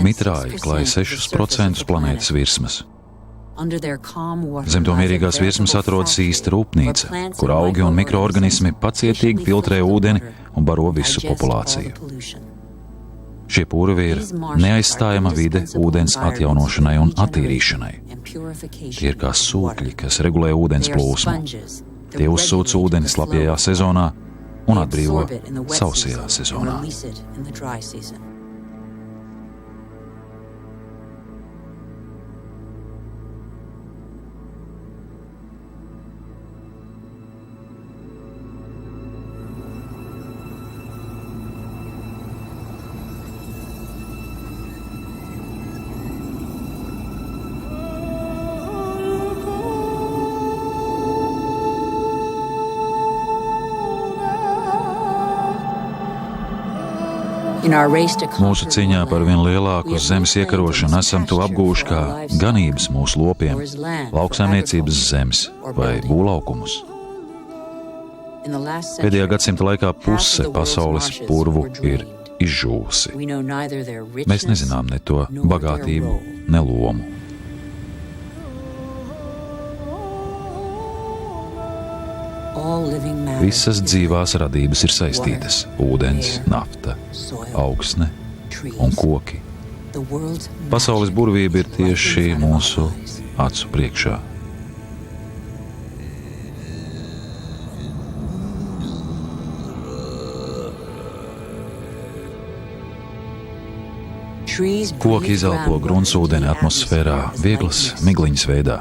Mitrāji klāj 6% planētas virsmas. Zem to mierīgās virsmas atrodas īsta rūpnīca, kur augi un mikroorganismi pacietīgi filtrē ūdeni un baro visu populāciju. Šie purvi ir neaizstājama vide ūdens atjaunošanai un attīrīšanai. Tie ir kā sūkļi, kas regulē ūdens plūsmu. Tie uzsūc ūdeni slapjajā sezonā un atbrīvo sausajā sezonā. Mūsu cīņā par vien lielāku zemes iekarošanu esam to apgūši kā ganības mūsu lopiem, lauksaimniecības zemes vai būvlaukumus. Pēdējā gadsimta laikā puse pasaules purvu ir izžūsi. Mēs nezinām ne to bagātību, ne lomu. Visas dzīvās radības ir saistītas – ūdens, nafta, augsne un koki. Pasaules burvība ir tieši mūsu acu priekšā. Koki izelpo gruntsūdeni atmosfērā vieglas migliņas veidā.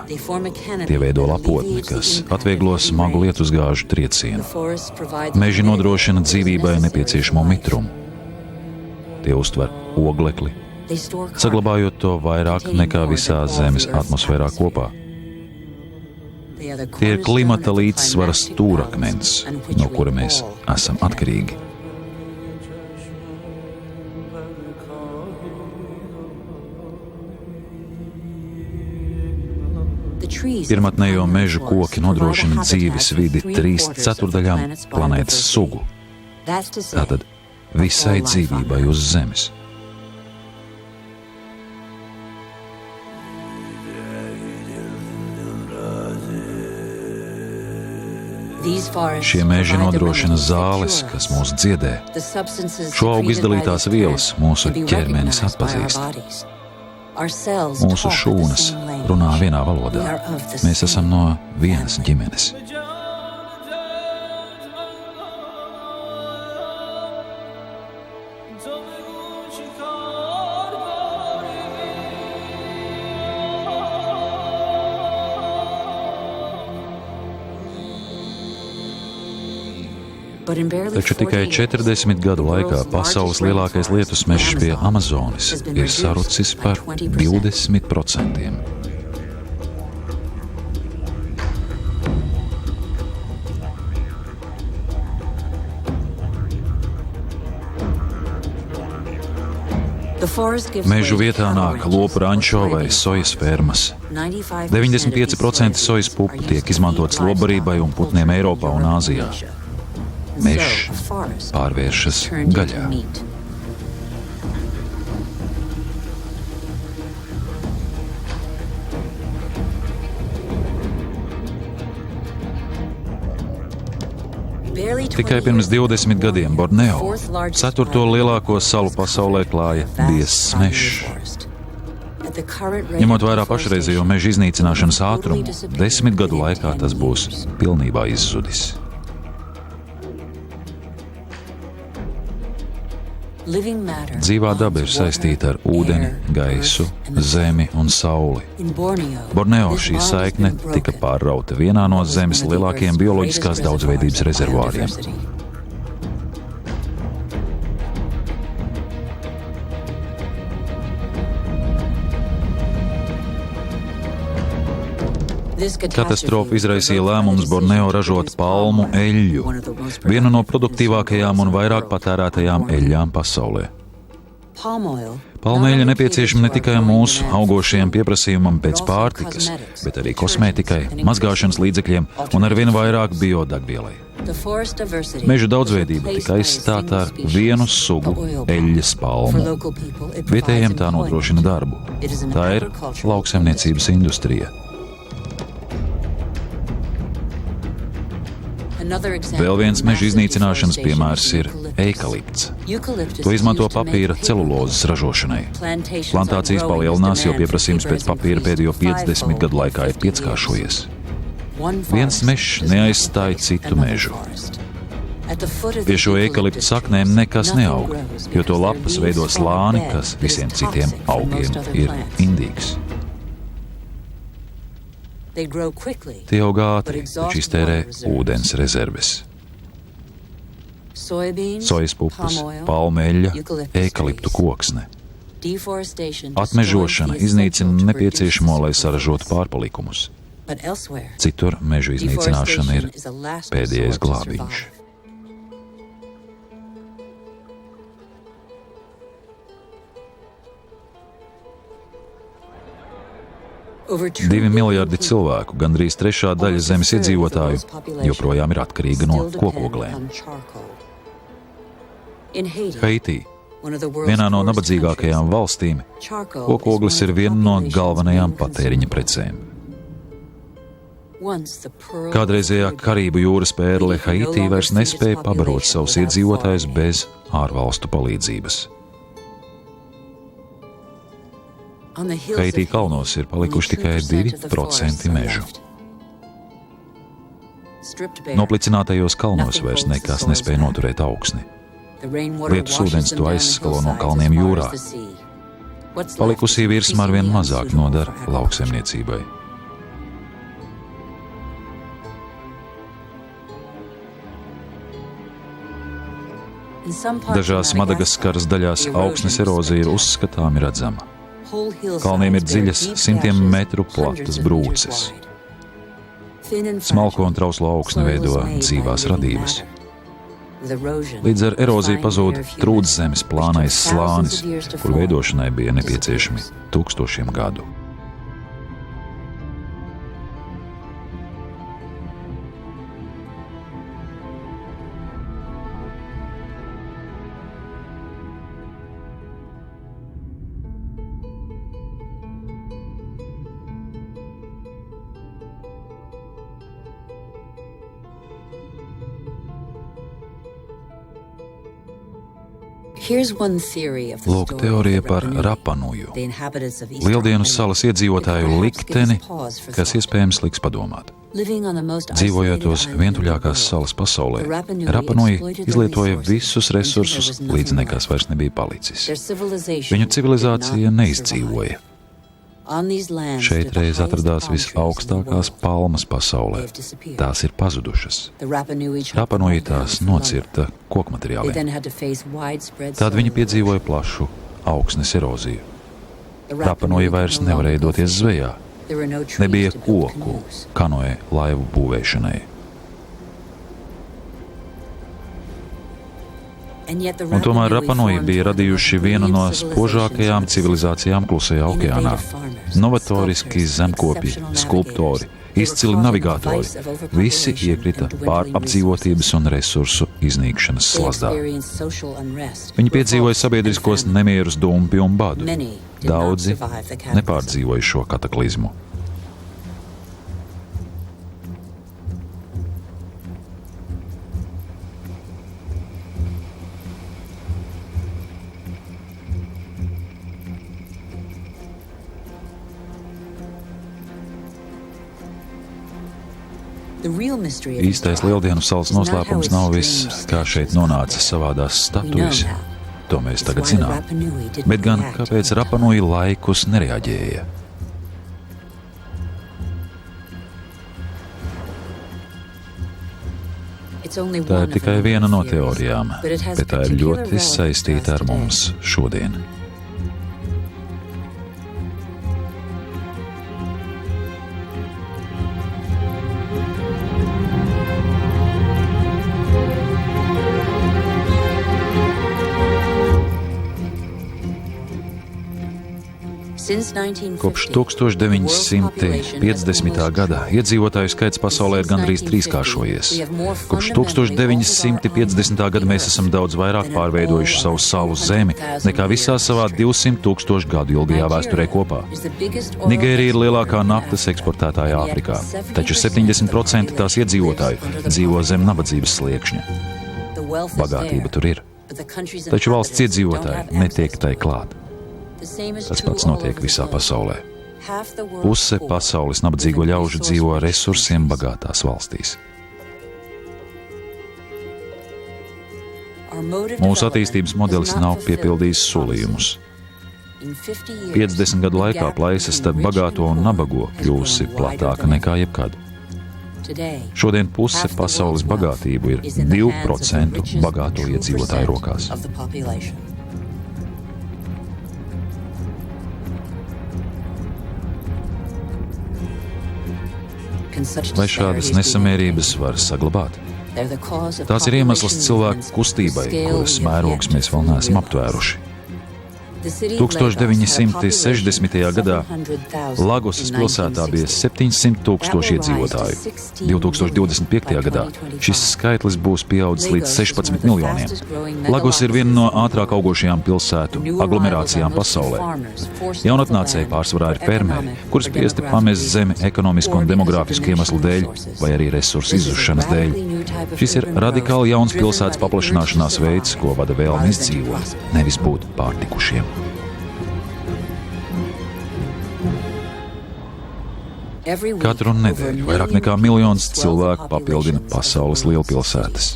Tie veido lapotni, kas atvieglo smagu lietusgāžu triecienu. Meži nodrošina dzīvībai nepieciešamo mitrumu. Tie uztver oglekli, saglabājot to vairāk nekā visā Zemes atmosfērā kopā. Tie ir klimata līdzsvara stūrakmens, no kura mēs esam atkarīgi. Pirmatnējo mežu koki nodrošina dzīves vidi 3/4 planētas sugu, tātad visai dzīvībai uz Zemes. Šie meži nodrošina zāles, kas mūs dziedē. Šo augu izdalītās vielas mūsu ķermenis atpazīst. Mūsu šūnas runā vienā valodā. Mēs esam no vienas ģimenes. Taču tikai 40 gadu laikā pasaules lielākais lietus mežs pie Amazonas ir sarucis par 20%. Mežu vietā nāk lopu rančo vai sojas fermas. 95% sojas pupu tiek izmantotas lobarībai un putniem Eiropā un Āzijā. Mežs pārvēršas gaļā. Tikai pirms 20 gadiem Borneo, 4. lielāko salu pasaulē, klāja biezs mežs. Ņemot vērā pašreizējo meža iznīcināšanas ātrumu, 10 gadu laikā tas būs pilnībā izzudis. Dzīvā daba ir saistīta ar ūdeni, gaisu, zemi un sauli. Borneo šī saikne tika pārrauta vienā no zemes lielākajiem bioloģiskās daudzveidības rezervuāriem. Katastrofa izraisīja lēmumus Borneo ražot palmu eļļu, vienu no produktīvākajām un vairāk patērētajām eļļām pasaulē. Palmu eļļa nepieciešama ne tikai mūsu augošajam pieprasījumam pēc pārtikas, bet arī kosmētikai, mazgāšanas līdzekļiem un arvien vairāk biodegvielai. Meža daudzveidība tika aizstāta ar vienu sugu eļļas palmu. Vietējiem tā nodrošina darbu. Tā ir lauksaimniecības industrija. Vēl viens meža iznīcināšanas piemērs ir eikalipts. To izmanto papīra celulozes ražošanai. Plantācijas palielinās, jo pieprasījums pēc papīra pēdējo 50 gadu laikā ir pieckāršojies. Viens mežs neaizstāja citu mežu. Pie šo eikaliptu saknēm nekas neaug, jo to lapas veido slāni, kas visiem citiem augiem ir indīgs. Tie aug ātri, taču iztērē ūdens rezerves. Sojas pupas, palmeļa, eikaliptu koksne. Atmežošana iznīcina nepieciešamo, lai saražotu pārpalikumus. Citur mežu iznīcināšana ir pēdējais glābiņš. Divi miljardi cilvēku, gandrīz trešā daļa zemes iedzīvotāju, joprojām ir atkarīga no kokoglēm. Haitī, vienā no nabadzīgākajām valstīm, kokoglis ir viena no galvenajām patēriņa precēm. Kādreizējā Karību jūras pērle Haitī vairs nespēja pabarot savus iedzīvotājus bez ārvalstu palīdzības. Haitī kalnos ir palikuši tikai 2% mežu. Noplicinātajos kalnos vairs nekas nespēja noturēt augsni. Lietus ūdens to aizskalo no kalniem jūrā. Palikusī virsma arvien mazāk nodara lauksaimniecībai. Dažās Madagaskaras daļās augsnes erozija ir uzskatāmi redzama. Kalniem ir dziļas, 100 metru platas brūces. Smalko un trauslo augsni veido dzīvās radības. Līdz ar eroziju pazūd trūdzzemes plānais slānis, kur veidošanai bija nepieciešami 1000 gadu. Lūk, teorija par Rapanuju, Lieldienu salas iedzīvotāju likteni, kas iespējams liks padomāt. Dzīvojot uz vientuļākās salas pasaulē, Rapanuji izlietoja visus resursus, līdz nekas vairs nebija palicis. Viņu civilizācija neizdzīvoja. Šeit reiz atradās visaugstākās palmas pasaulē. Tās ir pazudušas. Rapanuji tās nocirta kokmateriāliem. Tad viņi piedzīvoja plašu augsnes eroziju. Rapanuji vairs nevarēja doties zvejā. Nebija koku kanoe laivu būvēšanai. Un tomēr Rapanuji bija radījuši vienu no spožākajām civilizācijām Klusajā okeānā. Novatoriski zemkopji, skulptori, izcili navigatori, visi iekrita pārapdzīvotības un resursu iznīkšanas slazdā. Viņi piedzīvoja sabiedriskos nemierus, dumpi un badu. Daudzi nepārdzīvoja šo kataklizmu. Īstais Lieldienu salas noslēpums nav viss, kā šeit nonāca savādās statujas. To mēs tagad zinām. Bet gan, kāpēc Rapanuji laikus nereaģēja? Tā ir tikai viena no teorijām, bet tā ir ļoti saistīta ar mums šodien. Kopš 1950. gada iedzīvotāju skaits pasaulē ir gandrīz trīskāršojies. Kopš 1950. gada mēs esam daudz vairāk pārveidojuši savu salu zemi nekā visā savā 200,000 gadu ilgajā vēsturē kopā. Nigērija ir lielākā naftas eksportētāja Āfrikā, taču 70% tās iedzīvotāju dzīvo zem nabadzības sliekšņa. Bagātība tur ir, taču valsts iedzīvotāji netiek tai klāt. Tas pats notiek visā pasaulē. Puse pasaules nabadzīgo ļaužu dzīvo resursiem bagātās valstīs. Mūsu attīstības modelis nav piepildījis solījumus. 50 gadu laikā plaisa starp bagāto un nabago kļūsi platāka nekā jebkad. Šodien puse pasaules bagātību ir 2% bagāto iedzīvotāju rokās. Vai šādas nesamērības var saglabāt? Tās ir iemesls cilvēku kustībai, kuras mērogs mēs vēl neesam aptvēruši. 1960. gadā Lagosas pilsētā bija 700,000 iedzīvotāju. 2025. gadā šis skaitlis būs pieaudzis līdz 16 miljoniem. Lagos ir viena no ātrāk augošajām pilsētu aglomerācijām pasaulē. Jaunatnācēji pārsvarā ir fermeri, kuri spiesti pamest zemi ekonomisku un demogrāfisku iemeslu dēļ, vai arī resursu izzušanas dēļ. Šis ir radikāli jauns pilsētas paplašināšanās veids, ko vada vēlme izdzīvot, nevis būt pārtikušiem. Katru nedēļu vairāk nekā miljons cilvēku papildina pasaules lielpilsētas.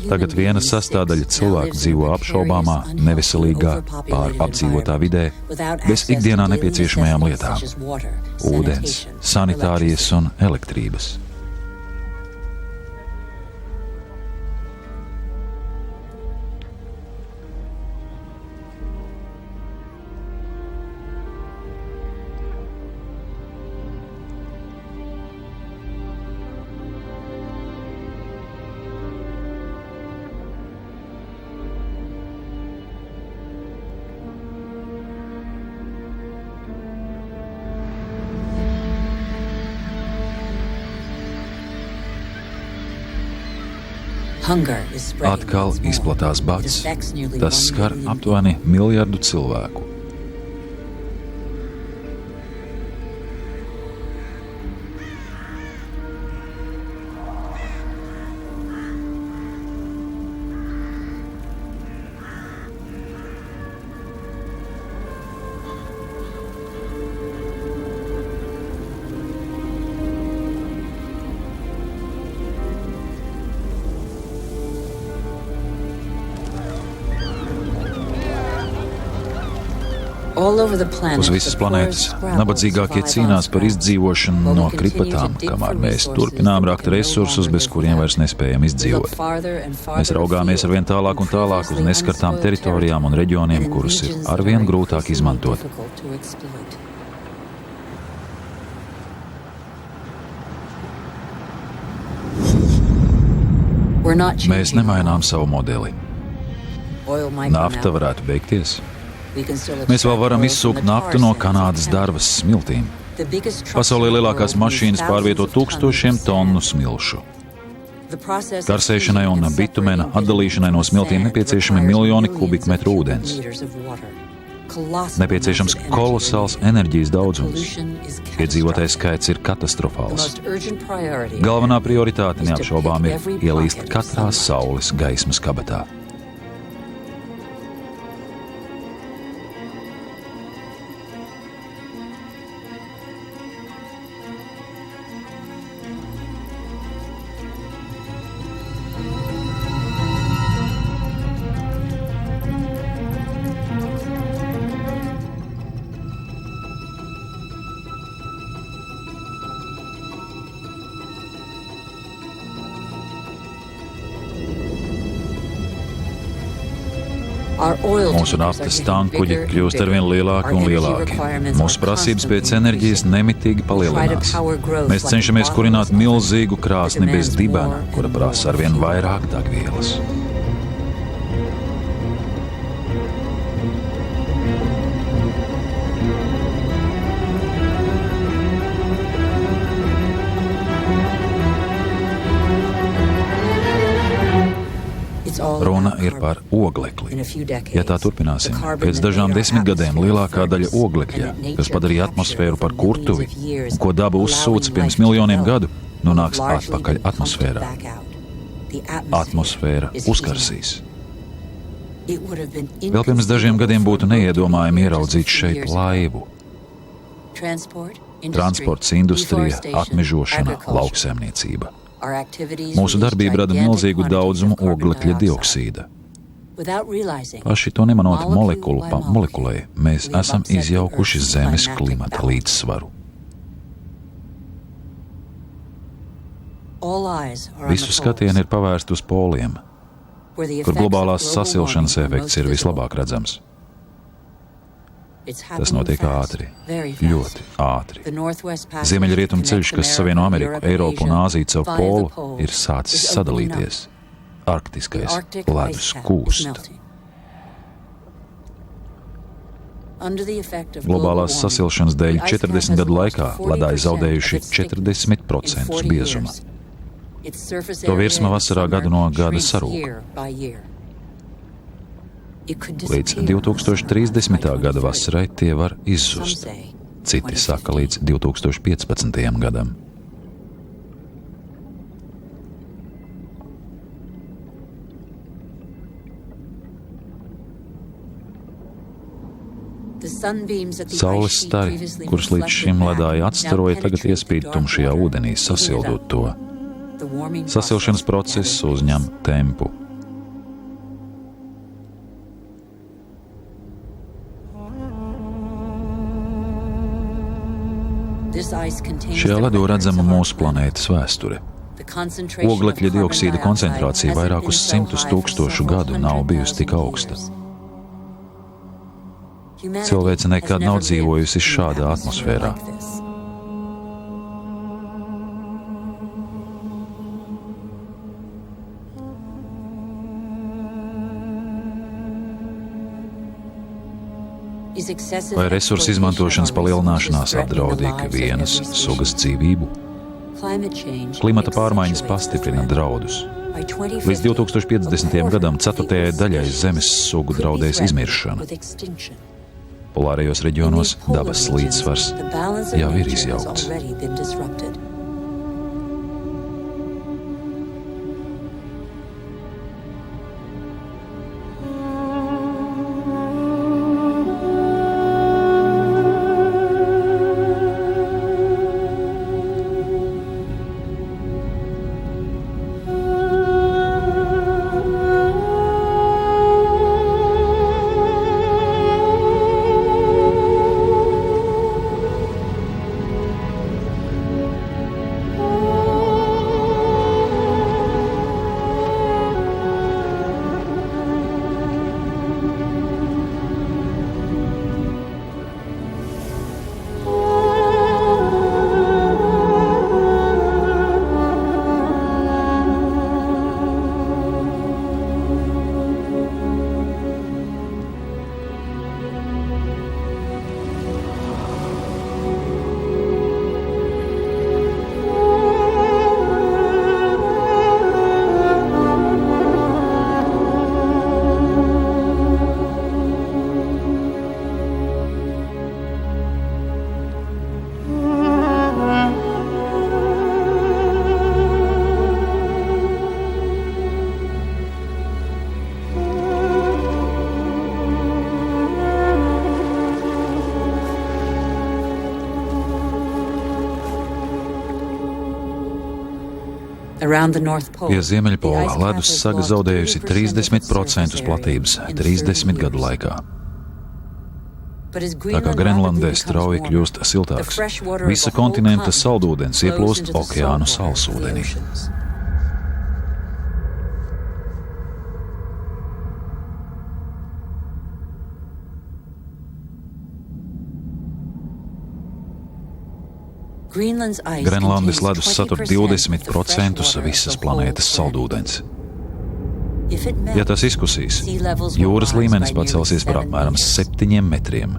Tagad viena sastāvdaļa cilvēku dzīvo apšaubāmā, neveselīgā, pārapdzīvotā vidē, bez ikdienā nepieciešamajām lietām - ūdens, sanitārijas un elektrības. Atkal izplatās bats. Tas skar aptuveni 1 miljardu cilvēku. Uz visas planētas nabadzīgākie cīnās par izdzīvošanu no kripatām, kamēr mēs turpinām rakt resursus, bez kuriem vairs nespējam izdzīvot. Mēs raugāmies arvien tālāk un tālāk uz neskartām teritorijām un reģioniem, kurus ir arvien grūtāk izmantot. Mēs nemainām savu modeli. Nafta varētu beigties. Mēs vēl varam izsūkt naftu no Kanādas Darvas smiltīm. Pasaulē lielākās mašīnas pārvieto 1000 tonu smilšu. Karsēšanai un bitumena atdalīšanai no smiltīm nepieciešami miljoni kubikmetru ūdens. Nepieciešams kolosāls enerģijas daudzums. Iedzīvotāju skaits ir katastrofāls. Galvenā prioritāte neapšaubām ir ielīst katrā saules gaismas kabatā. Mūsu naftas tankuģi kļūst arvien lielāki un lielāki. Mūsu prasības pēc enerģijas nemitīgi palielinās. Mēs cenšamies kurināt milzīgu krāsni bez dibena, kura prasa arvien vairāk degvielas. Runa ir par oglekli. Ja tā turpināsim, pēc dažām desmitgadēm lielākā daļa oglekļa, kas padarīja atmosfēru par kurtuvi un ko daba uzsūca pirms miljoniem gadu, nonāks atpakaļ atmosfērā. Atmosfēra uzkarsīs. Vēl pirms dažiem gadiem būtu neiedomājami ieraudzīt šeit laivu. Transports, industrija, atmežošana, lauksaimniecība. Mūsu darbība rada milzīgu daudzumu oglekļa dioksīda. Paši to nemanot molekulu pa molekulē, mēs esam izjaukuši Zemes klimata līdzsvaru. Visu skatienu ir pavērsti uz poliem, kur globālās sasilšanas efekts ir vislabāk redzams. Tas notiek ātri, ļoti ātri. Ziemeļrietumu ceļš, kas savieno Ameriku, Eiropu un Āziju caur polu, ir sācis sadalīties. Arktiskais ledus kūst. Globālās sasilšanas dēļ 40 gadu laikā ledāji zaudējuši 40% biezuma. To virsma vasarā gadu no gada sarūk. Līdz 2030. gada vasarai tie var izzust. Citi saka līdz 2015. gadam. Saules stari, kurus līdz šim ledāji atstaroja, tagad iespīd tumšajā ūdenī, sasildot to. Sasilšanas process uzņem tempu. Šajā ledū redzama mūsu planētas vēsture. Oglekļa dioksīda koncentrācija vairākus 100 000 gadu nav bijusi tik augsta. Cilvēce nekad nav dzīvojusi šādā atmosfērā. Vai resursu izmantošanas palielināšanās apdraud ikvienas sugas dzīvību? Klimata pārmaiņas pastiprina draudus. Līdz 2050. gadam 4. daļai zemes sugu draudēs izmiršana. Polārajos reģionos dabas līdzsvars jau ir izjaukts. Pie Ziemeļpola ledus saga zaudējusi 30% platības 30 gadu laikā. Tā kā Grenlandē strauji kļūst siltāks, visa kontinenta saldūdens ieplūst okeānu salsūdenī. Grenlandes ledus satur 20% visas planētas saldūdens. Ja tas izkusīs, jūras līmenis pacelsies par apmēram 7 metriem.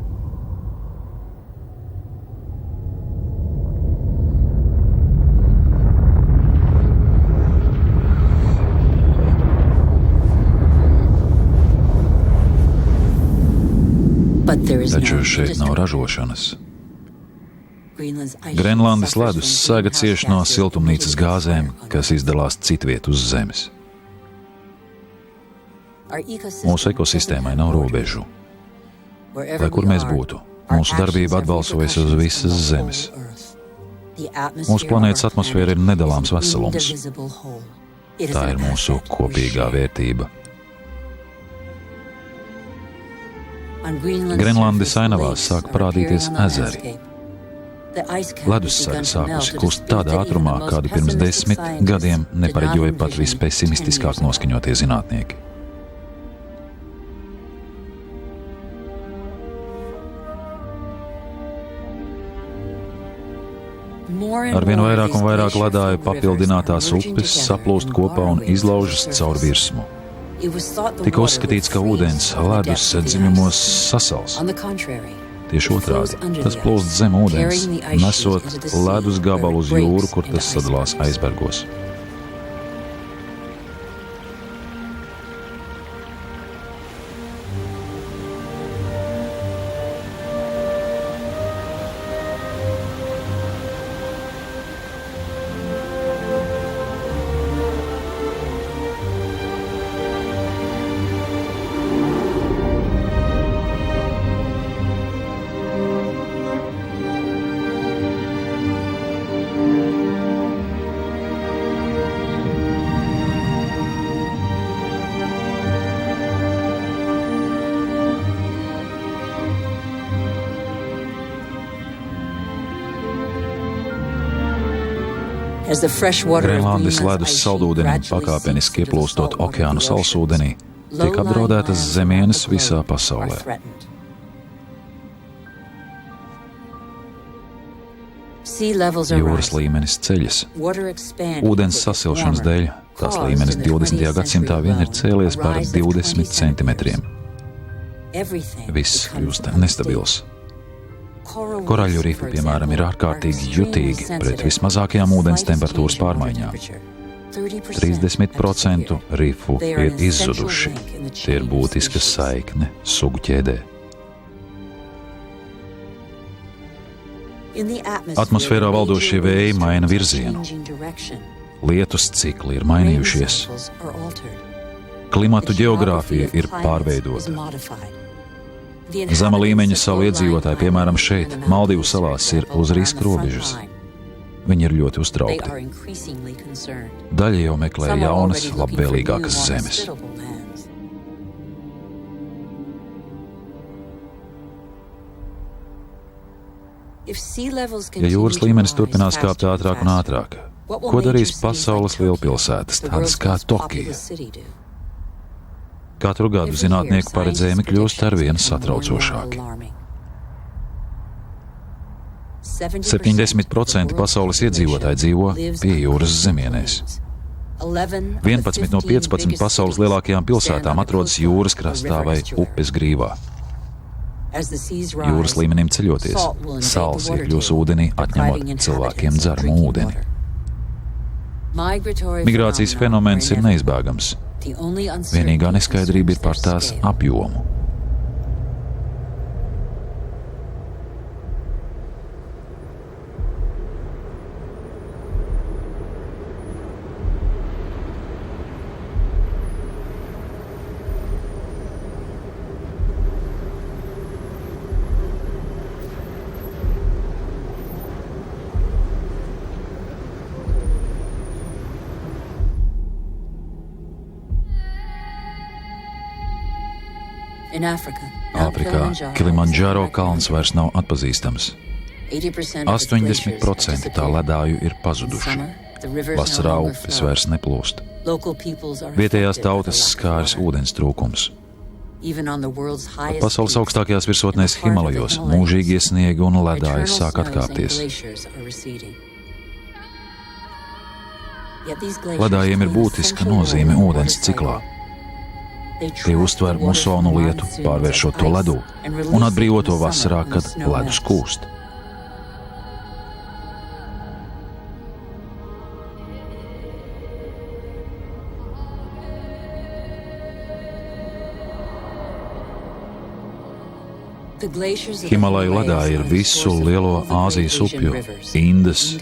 Taču šeit nav ražošanas. Grenlandes ledus saga cieš no siltumnīcas gāzēm, kas izdalās citviet uz Zemes. Mūsu ekosistēmai nav robežu. Lai kur mēs būtu, mūsu darbība atbalsojas uz visas Zemes. Mūsu planētas atmosfēra ir nedalāms veselums. Tā ir mūsu kopīgā vērtība. Grenlandes ainavās sāk parādīties ezeri. Ledussaga sākusi kust tādā ātrumā, kādu pirms 10 gadiem nepareģoja pat vispesimistiskāk noskaņotie zinātnieki. Arvien vairāk un vairāk ledāju papildinātās upes saplūst kopā un izlaužas caur virsmu. Tika uzskatīts, ka ūdens ledus dziļumos sasals. Tieši otrādi, tas plūst zem ūdens, nesot ledus gabalu uz jūru, kur tas sadalās aizbergos. Grenlandes ledus saldūdenim pakāpeniski ieplūstot okeānu salsūdenī, tiek apdraudētas zemienes visā pasaulē. Jūras līmenis ceļas. Ūdens sasilšanas dēļ tās līmenis 20. gadsimtā vien ir cēlies par 20 centimetriem. Viss kļūst nestabils. Koraļu rifi, piemēram, ir ārkārtīgi jutīgi pret vismazākajām ūdens temperatūras pārmaiņām. 30% rifu ir izzuduši. Tie ir būtiska saikne sugu ķēdē. Atmosfērā valdošie vēji maina virzienu. Lietus cikli ir mainījušies. Klimatu ģeogrāfija ir pārveidota. Zema līmeņa salu iedzīvotāji, piemēram, šeit, Maldīvu salās, ir uz riska robežas. Viņi ir ļoti uztraukti. Daļa jau meklē jaunas, labvēlīgākas zemes. Ja jūras līmenis turpinās kāpt ātrāk un ātrāk, ko darīs pasaules lielpilsētas, tādas kā Tokija? Katru gadu zinātnieku paredzējumi kļūst arvien satraucošāki. 70% pasaules iedzīvotāji dzīvo pie jūras zemienēs. 11 no 15 pasaules lielākajām pilsētām atrodas jūras krastā vai upes grīvā. Jūras līmenim ceļoties, sāls iekļūs ūdenī, atņemot cilvēkiem dzeramu ūdeni. Migrācijas fenomens ir neizbēgams. Vienīgā neskaidrība ir par tās apjomu. Āfrikā Kilimandžaro kalns vairs nav atpazīstams. 80% tā ledāju ir pazuduši. Vasarā upes vairs neplūst. Vietējās tautas skāris ūdens trūkums. Pasaules augstākajās virsotnēs Himalajos mūžīgie sniegi un ledāji sāk atkāpties. Ledājiem ir būtiska nozīme ūdens ciklā. Tie uztver musonu lietu, pārvēršot to ledū un atbrīvo to vasarā, kad ledus kūst. Himalaju ledāji ir visu lielo Āzijas upju – Indas,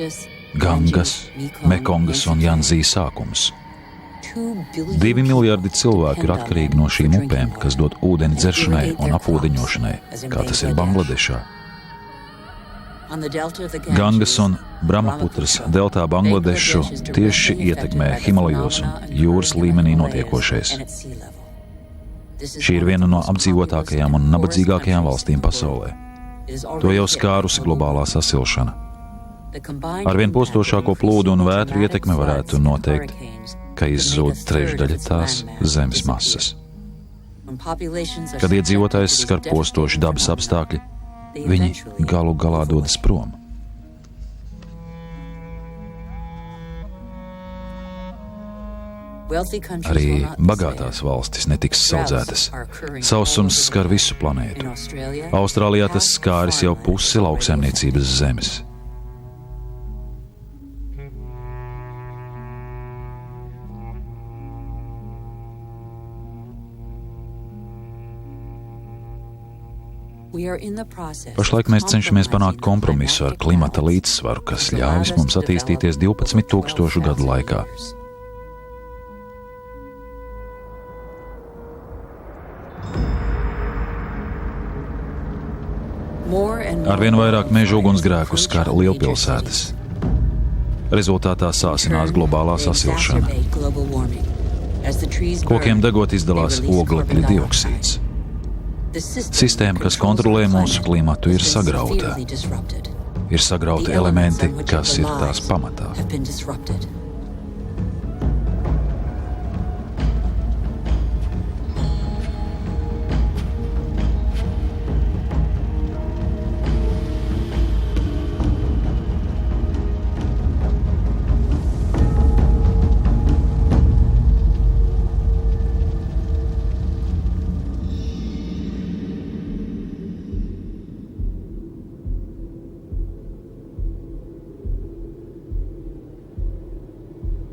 Gangas, Mekongas un Janzī sākums. 2 miljardi cilvēku ir atkarīgi no šīm upēm, kas dod ūdeni dzeršanai un apūdeņošanai, kā tas ir Bangladešā. Gangas un Brahmaputras deltā Bangladešu tieši ietekmē Himalajos un jūras līmenī notiekošais. Šī ir viena no apdzīvotākajām un nabadzīgākajām valstīm pasaulē. To jau skārusi globālā sasilšana. Arvien postošāko plūdu un vētru ietekme varētu noteikt, ka izzūd trešdaļa tās zemes masas. Kad iedzīvotājs skar postoši dabas apstākļi, viņi galu galā dodas prom. Arī bagātās valstis netiks saudzētas. Sausums skar visu planētu. Austrālijā tas skāris jau pusi lauksaimniecības zemes. Pašlaik mēs cenšamies panākt kompromisu ar klimata līdzsvaru, kas ļāvis mums attīstīties 12,000 gadu laikā. Arvien vairāk meža ugunsgrēku skar lielpilsētas. Rezultātā sāsinās globālā sasilšana. Kokiem degot izdalās oglekļa dioksīds. Sistēma, kas kontrolē mūsu klimatu, ir sagrauta. Ir sagrauti elementi, kas ir tās pamatā.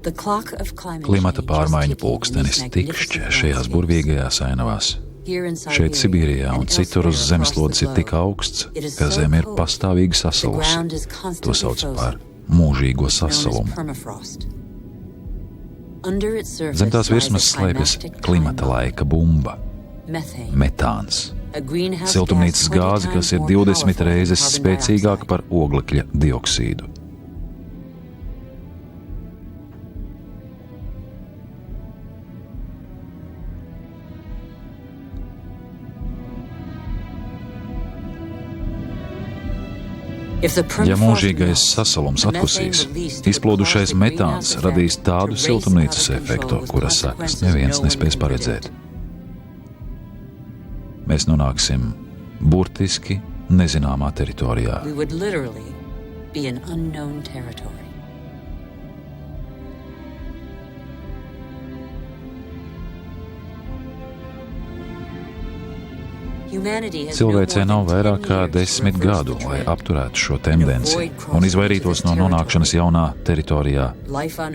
Klimata pārmaiņu pulkstenis tikšķ šajās burvīgajās ainavās. Šeit Sibīrijā un citur uz zemeslodes ir tik augsts, ka zeme ir pastāvīgi sasalusi. To sauc par mūžīgo sasalumu. Zem tās virsmas slēpjas klimata laika bumba – metāns. Siltumnīcas gāze, kas ir 20 reizes spēcīgāka par oglekļa dioksīdu. Ja mūžīgais sasalums atkusīs, izplūdušais metāns radīs tādu siltumnīcas efektu, kura sekas neviens nespēs paredzēt. Mēs nonāksim burtiski nezināmā teritorijā. Cilvēcei nav vairāk kā 10 gadu, lai apturētu šo tendenci un izvairītos no nonākšanas jaunā teritorijā,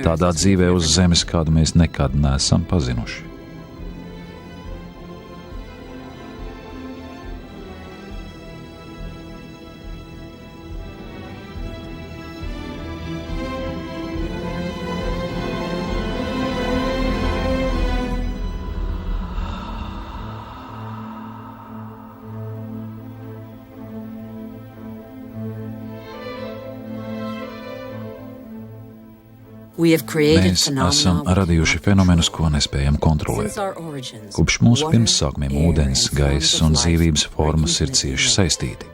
tādā dzīvē uz zemes, kādu mēs nekad neesam pazinuši. Mēs esam radījuši fenomenus, ko nespējam kontrolēt. Kopš mūsu pirmsākumiem ūdens, gaiss un dzīvības formas ir cieši saistīti.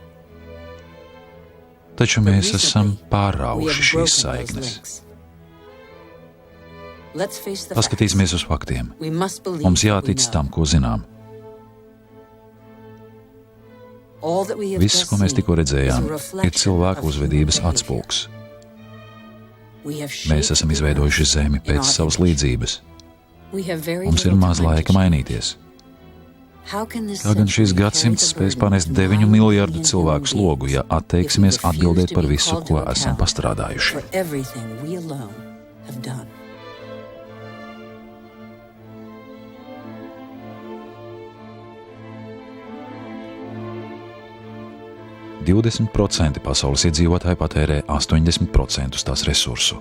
Taču mēs esam pārrauši šīs saiknes. Paskatīsimies uz faktiem. Mums jātic tam, ko zinām. Viss, ko mēs tikko redzējām, ir cilvēku uzvedības atspulgs. Mēs esam izveidojuši Zemi pēc savas līdzības. Mums ir maz laika mainīties. Kā gan šis gadsimts spēs panest 9 miljardu cilvēku slogu, ja atteiksimies atbildēt par visu, ko esam pastrādājuši? – 20% pasaules iedzīvotāji patērē 80% tās resursu.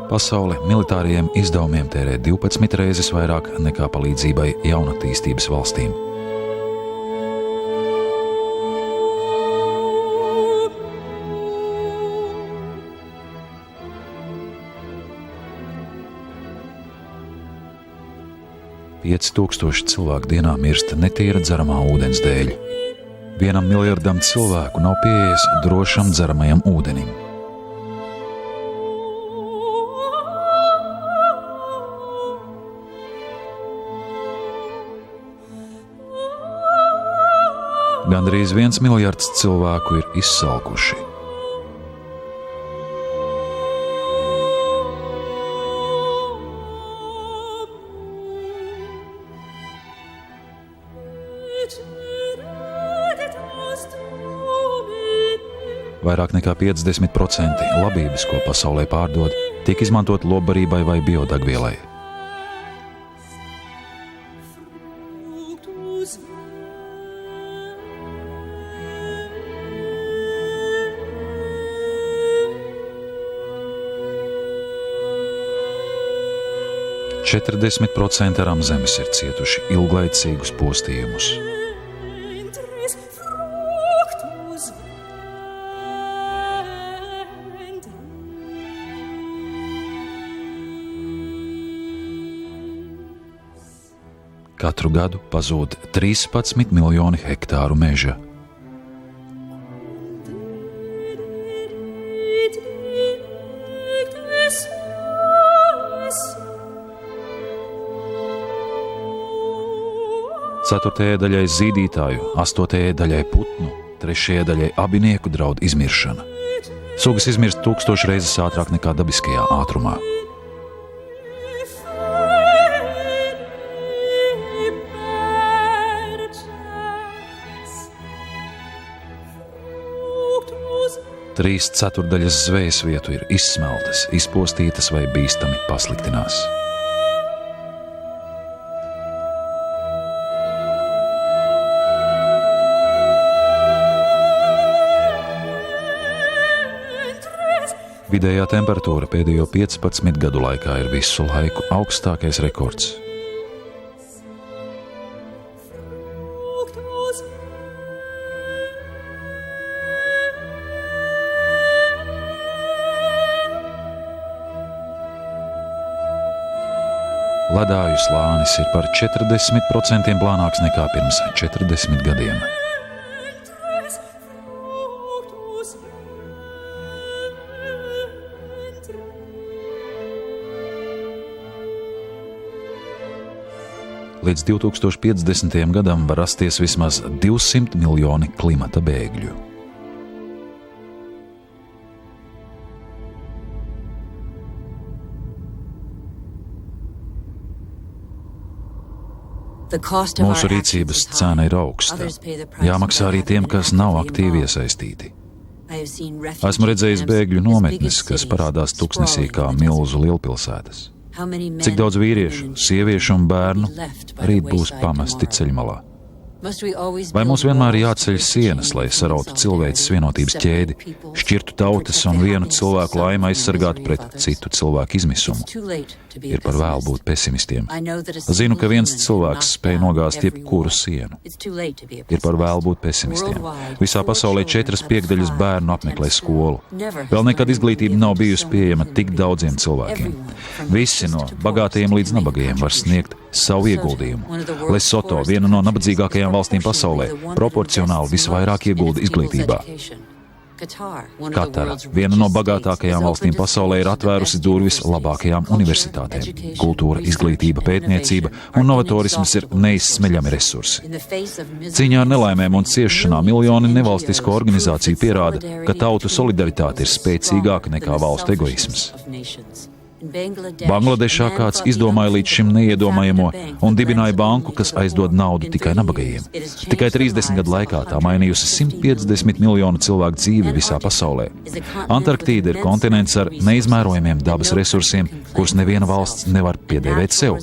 Pasaule militāriem izdevumiem tērē 12 reizes vairāk nekā palīdzībai jaunatīstības valstīm. Pieci 5000 cilvēku dienā mirst netīra dzeramā ūdens dēļ. 1 miljardam cilvēku nav pieejas drošam dzeramajam ūdenim. Gandrīz 1 miljards cilvēku ir izsalkuši. Vairāk nekā 50% labības, ko pasaulē pārdod, tiek izmantot lopbarībai vai biodegvielai. – 40% aram zemes ir cietuši ilglaicīgus postījumus. Katru gadu pazūd 13 miljoni hektāru meža. Ceturtajai daļai zīdītāju, 8. daļai putnu, 3. daļai abinieku draud izmiršana. Sugas izmirst 1000 reizes ātrāk nekā dabiskajā ātrumā. Trīs ceturdaļas zvejas vietu ir izsmeltas, izpostītas vai bīstami pasliktinās. Vidējā temperatūra pēdējo 15 gadu laikā ir visu laiku augstākais rekords. Ledāju slānis ir par 40% plānāks nekā pirms 40 gadiem. Līdz 2050. gadam var rasties vismaz 200 miljoni klimata bēgļu. Mūsu rīcības cena ir augsta. Jāmaksā arī tiem, kas nav aktīvi iesaistīti. Esmu redzējis bēgļu nometnes, kas parādās tuksnesī kā milzu lielpilsētas. Cik daudz vīriešu, sieviešu un bērnu rīt būs pamesti ceļmalā. Vai mums vienmēr jāceļ sienas, lai sarautu cilvēces vienotības ķēdi, šķirtu tautas un vienu cilvēku laimi aizsargātu pret citu cilvēku izmisumu? Ir par vēlu būt pesimistiem. Zinu, ka viens cilvēks spēj nogāzt jebkuru sienu. Ir par vēlu būt pesimistiem. Visā pasaulē 4/5 bērnu apmeklē skolu. Vēl nekad izglītība nav bijusi pieejama tik daudziem cilvēkiem. Visi no bagātajiem līdz nabagajiem var sniegt savu ieguldījumu. Lesoto, viena no nabadzīgākajām valstīm pasaulē, proporcionāli visvairāk iegulda izglītībā. Katara, viena no bagātākajām valstīm pasaulē, ir atvērusi durvis labākajām universitātēm. Kultūra, izglītība, pētniecība un novatorisms ir neizsmeļami resursi. Cīņā ar nelaimēm un ciešanām miljoni nevalstisko organizāciju pierāda, ka tautu solidaritāte ir spēcīgāka nekā valstu egoisms. Bangladešā kāds izdomāja līdz šim neiedomājamo un dibināja banku, kas aizdod naudu tikai nabagajiem. Tikai 30 gadu laikā tā mainījusi 150 miljonu cilvēku dzīvi visā pasaulē. Antarktīda ir kontinents ar neizmērojamiem dabas resursiem, kurus neviena valsts nevar piedēvēt sev.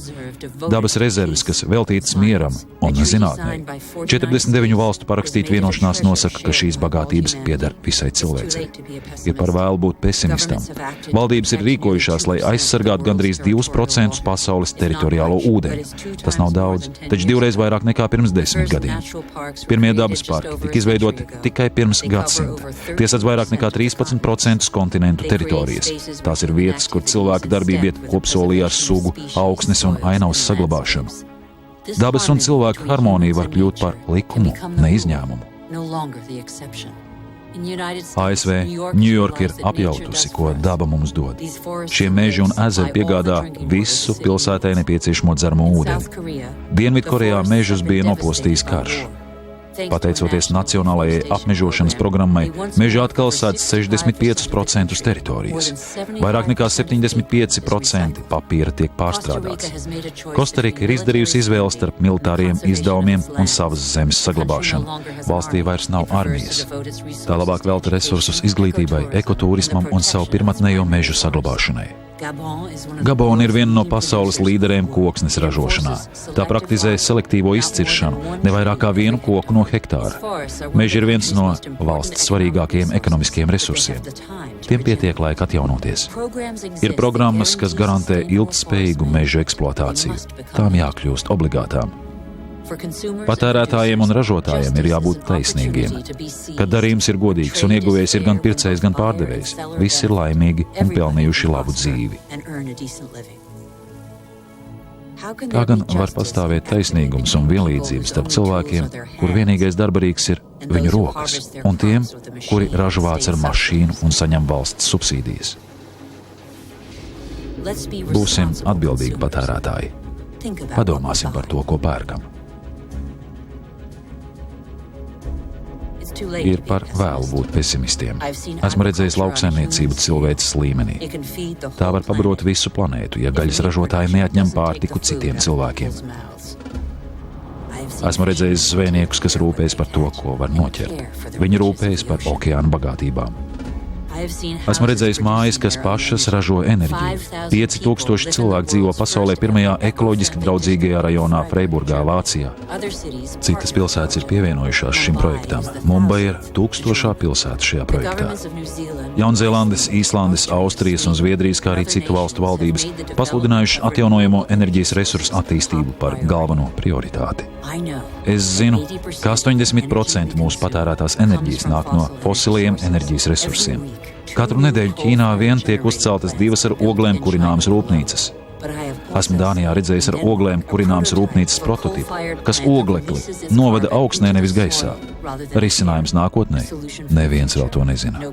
Dabas rezerves, kas veltītas mieram un zinātnei. 49 valstu parakstīta vienošanās nosaka, ka šīs bagātības pieder visai cilvēcei. Ir par vēlu būt pesimistam. Valdības ir rīkojušās, lai aizsargātu gandrīz 2% pasaules teritoriālo ūdeni. Tas nav daudz, taču 2 reizes vairāk nekā pirms 10 gadiem. Pirmie dabas parki tika izveidoti tikai pirms gadsimta. Tie sadz vairāk nekā 13% kontinentu teritorijas. Tās ir vietas, kur cilvēka darbība iet kopsolī ar sugu, augsnes un ainavas saglabāšanu. Dabas un cilvēka harmonija var kļūt par likumu, ne izņēmumu. ASV Ņujorka ir apjautusi, ko daba mums dod. Šie meži un ezeri piegādā visu pilsētai nepieciešamo dzeramo ūdeni. Dienvidkorejā mežus bija nopostījis karš. Pateicoties nacionālajai apmežošanas programmai, meži atkal sēdz 65% teritorijas. Vairāk nekā 75% papīra tiek pārstrādāts. Kostarika ir izdarījusi izvēli starp militāriem izdevumiem un savas zemes saglabāšanu. Valstī vairs nav armijas. Tā labāk velta resursus izglītībai, ekotūrismam un savu pirmatnējo mežu saglabāšanai. Gabona ir viena no pasaules līderiem koksnes ražošanā. Tā praktizē selektīvo izciršanu, ne vairāk kā 1 koku no hektāra. Meži ir viens no valsts svarīgākajiem ekonomiskiem resursiem. Tiem pietiek laika atjaunoties. Ir programmas, kas garantē ilgtspējīgu mežu eksploatāciju. Tām jākļūst obligātām. Patērētājiem un ražotājiem ir jābūt taisnīgiem. Kad darījums ir godīgs un ieguvējs ir gan pircējs, gan pārdevējs, visi ir laimīgi un pelnījuši labu dzīvi. Kā gan var pastāvēt taisnīgums un vienlīdzība starp cilvēkiem, kur vienīgais darbarīgs ir viņu rokas, un tiem, kuri ražu vāc ar mašīnu un saņem valsts subsīdijas? Būsim atbildīgi patērētāji. Padomāsim par to, ko pērkam. Ir par vēlu būt pesimistiem. Esmu redzējis lauksaimniecību cilvēces līmenī. Tā var pabarot visu planētu, ja gaļas ražotāji neatņem pārtiku citiem cilvēkiem. Esmu redzējis zvejniekus, kas rūpējas par to, ko var noķert. Viņi rūpējas par okeāna bagātībām. Esmu redzējis mājas, kas pašas ražo enerģiju. 5000 cilvēku dzīvo pasaulē pirmajā ekoloģiski draudzīgajā rajonā Freiburgā, Vācijā. Citas pilsētas ir pievienojušās šim projektam. Mumbai ir 1000. pilsēta šajā projektā. Jaunzēlandes, Īslandes, Austrijas un Zviedrijas, kā arī citu valstu valdības pasludinājuši atjaunojamo enerģijas resursu attīstību par galveno prioritāti. Es zinu, ka 80% mūsu patērētās enerģijas nāk no fosiliem enerģijas resursiem. Katru nedēļu Ķīnā vien tiek uzceltas 2 ar oglēm kurināmas rūpnīcas. Esmu Dānijā redzējis ar oglēm kurināmas rūpnīcas prototipu, kas oglekli novada augstnē, nevis gaisā. Risinājums nākotnē? Neviens vēl to nezina.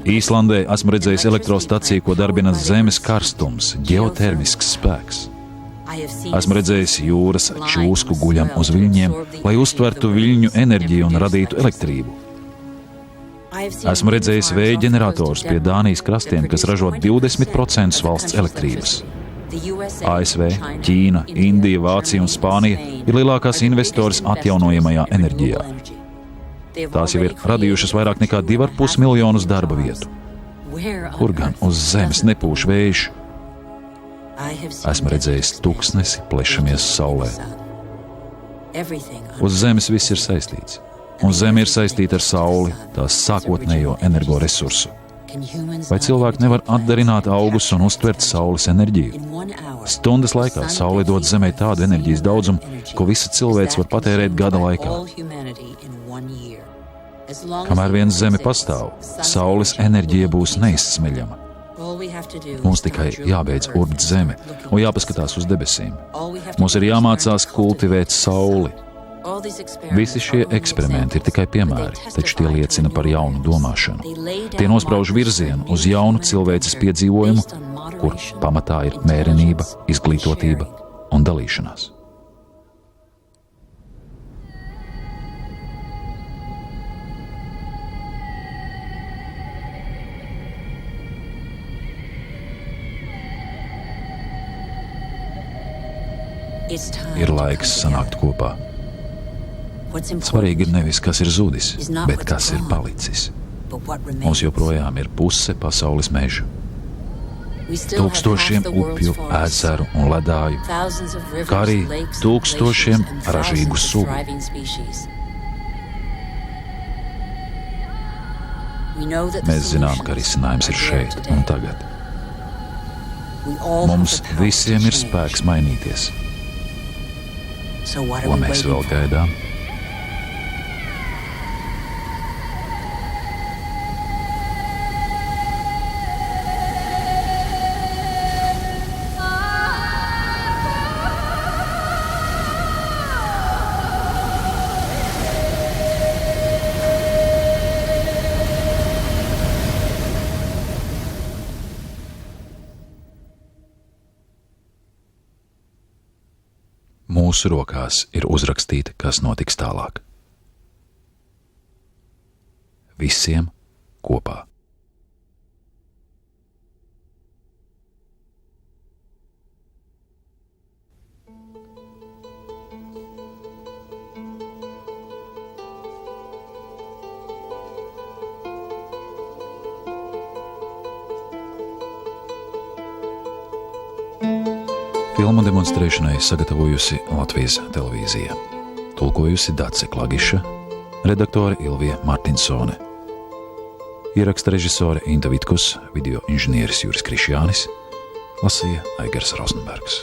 Īslandē esmu redzējis elektrostaciju, ko darbina zemes karstums, ģeotermisks spēks. Esmu redzējis jūras čūsku guļam uz viļņiem, lai uztvertu viļņu enerģiju un radītu elektrību. Esmu redzējis vēja ģenerators pie Dānijas krastiem, kas ražo 20% valsts elektrības. ASV, Ķīna, Indija, Vācija un Spānija ir lielākās investoras atjaunojamajā enerģijā. Tās jau ir radījušas vairāk nekā 2,5 miljonus darba vietu. Kur gan uz zemes nepūš vējš? Esmu redzējis tuksnesi plešamies saulē. Uz Zemes viss ir saistīts, un Zeme ir saistīta ar Sauli, tās sākotnējo energoresursu. Vai cilvēki nevar atdarināt augus un uztvert Saules enerģiju? Stundas laikā Saule dod Zemei tādu enerģijas daudzumu, ko visa cilvēks var patērēt gada laikā. Kamēr viens Zeme pastāv, Saules enerģija būs neizsmeļama. Mums tikai jābeidz urbt Zemi un jāpaskatās uz debesīm. Mums ir jāmācās kultivēt Sauli. Visi šie eksperimenti ir tikai piemēri, taču tie liecina par jaunu domāšanu. Tie nosprauž virzienu uz jaunu cilvēces piedzīvojumu, kur pamatā ir mērenība, izglītotība un dalīšanās. Ir laiks sanākt kopā. Svarīgi ir nevis, kas ir zudis, bet kas ir palicis. Mums joprojām ir puse pasaules meža. Tūkstošiem upju, ezeru un ledāju, kā arī tūkstošiem ražīgu sugu. Mēs zinām, ka risinājums ir šeit un tagad. Mums visiem ir spēks mainīties. Ko mēs vēl gaidām? Mūsu rokās ir uzrakstīta, kas notiks tālāk. Visiem kopā. Filmu demonstrēšanai sagatavojusi Latvijas televīzija. Tulkojusi Dace Klagiša, redaktore Ilvija Martinsone. Ieraksta režisore Inta Vitkus, video inženieris Juris Krišjānis, lasīja Aigars Rozenbergs.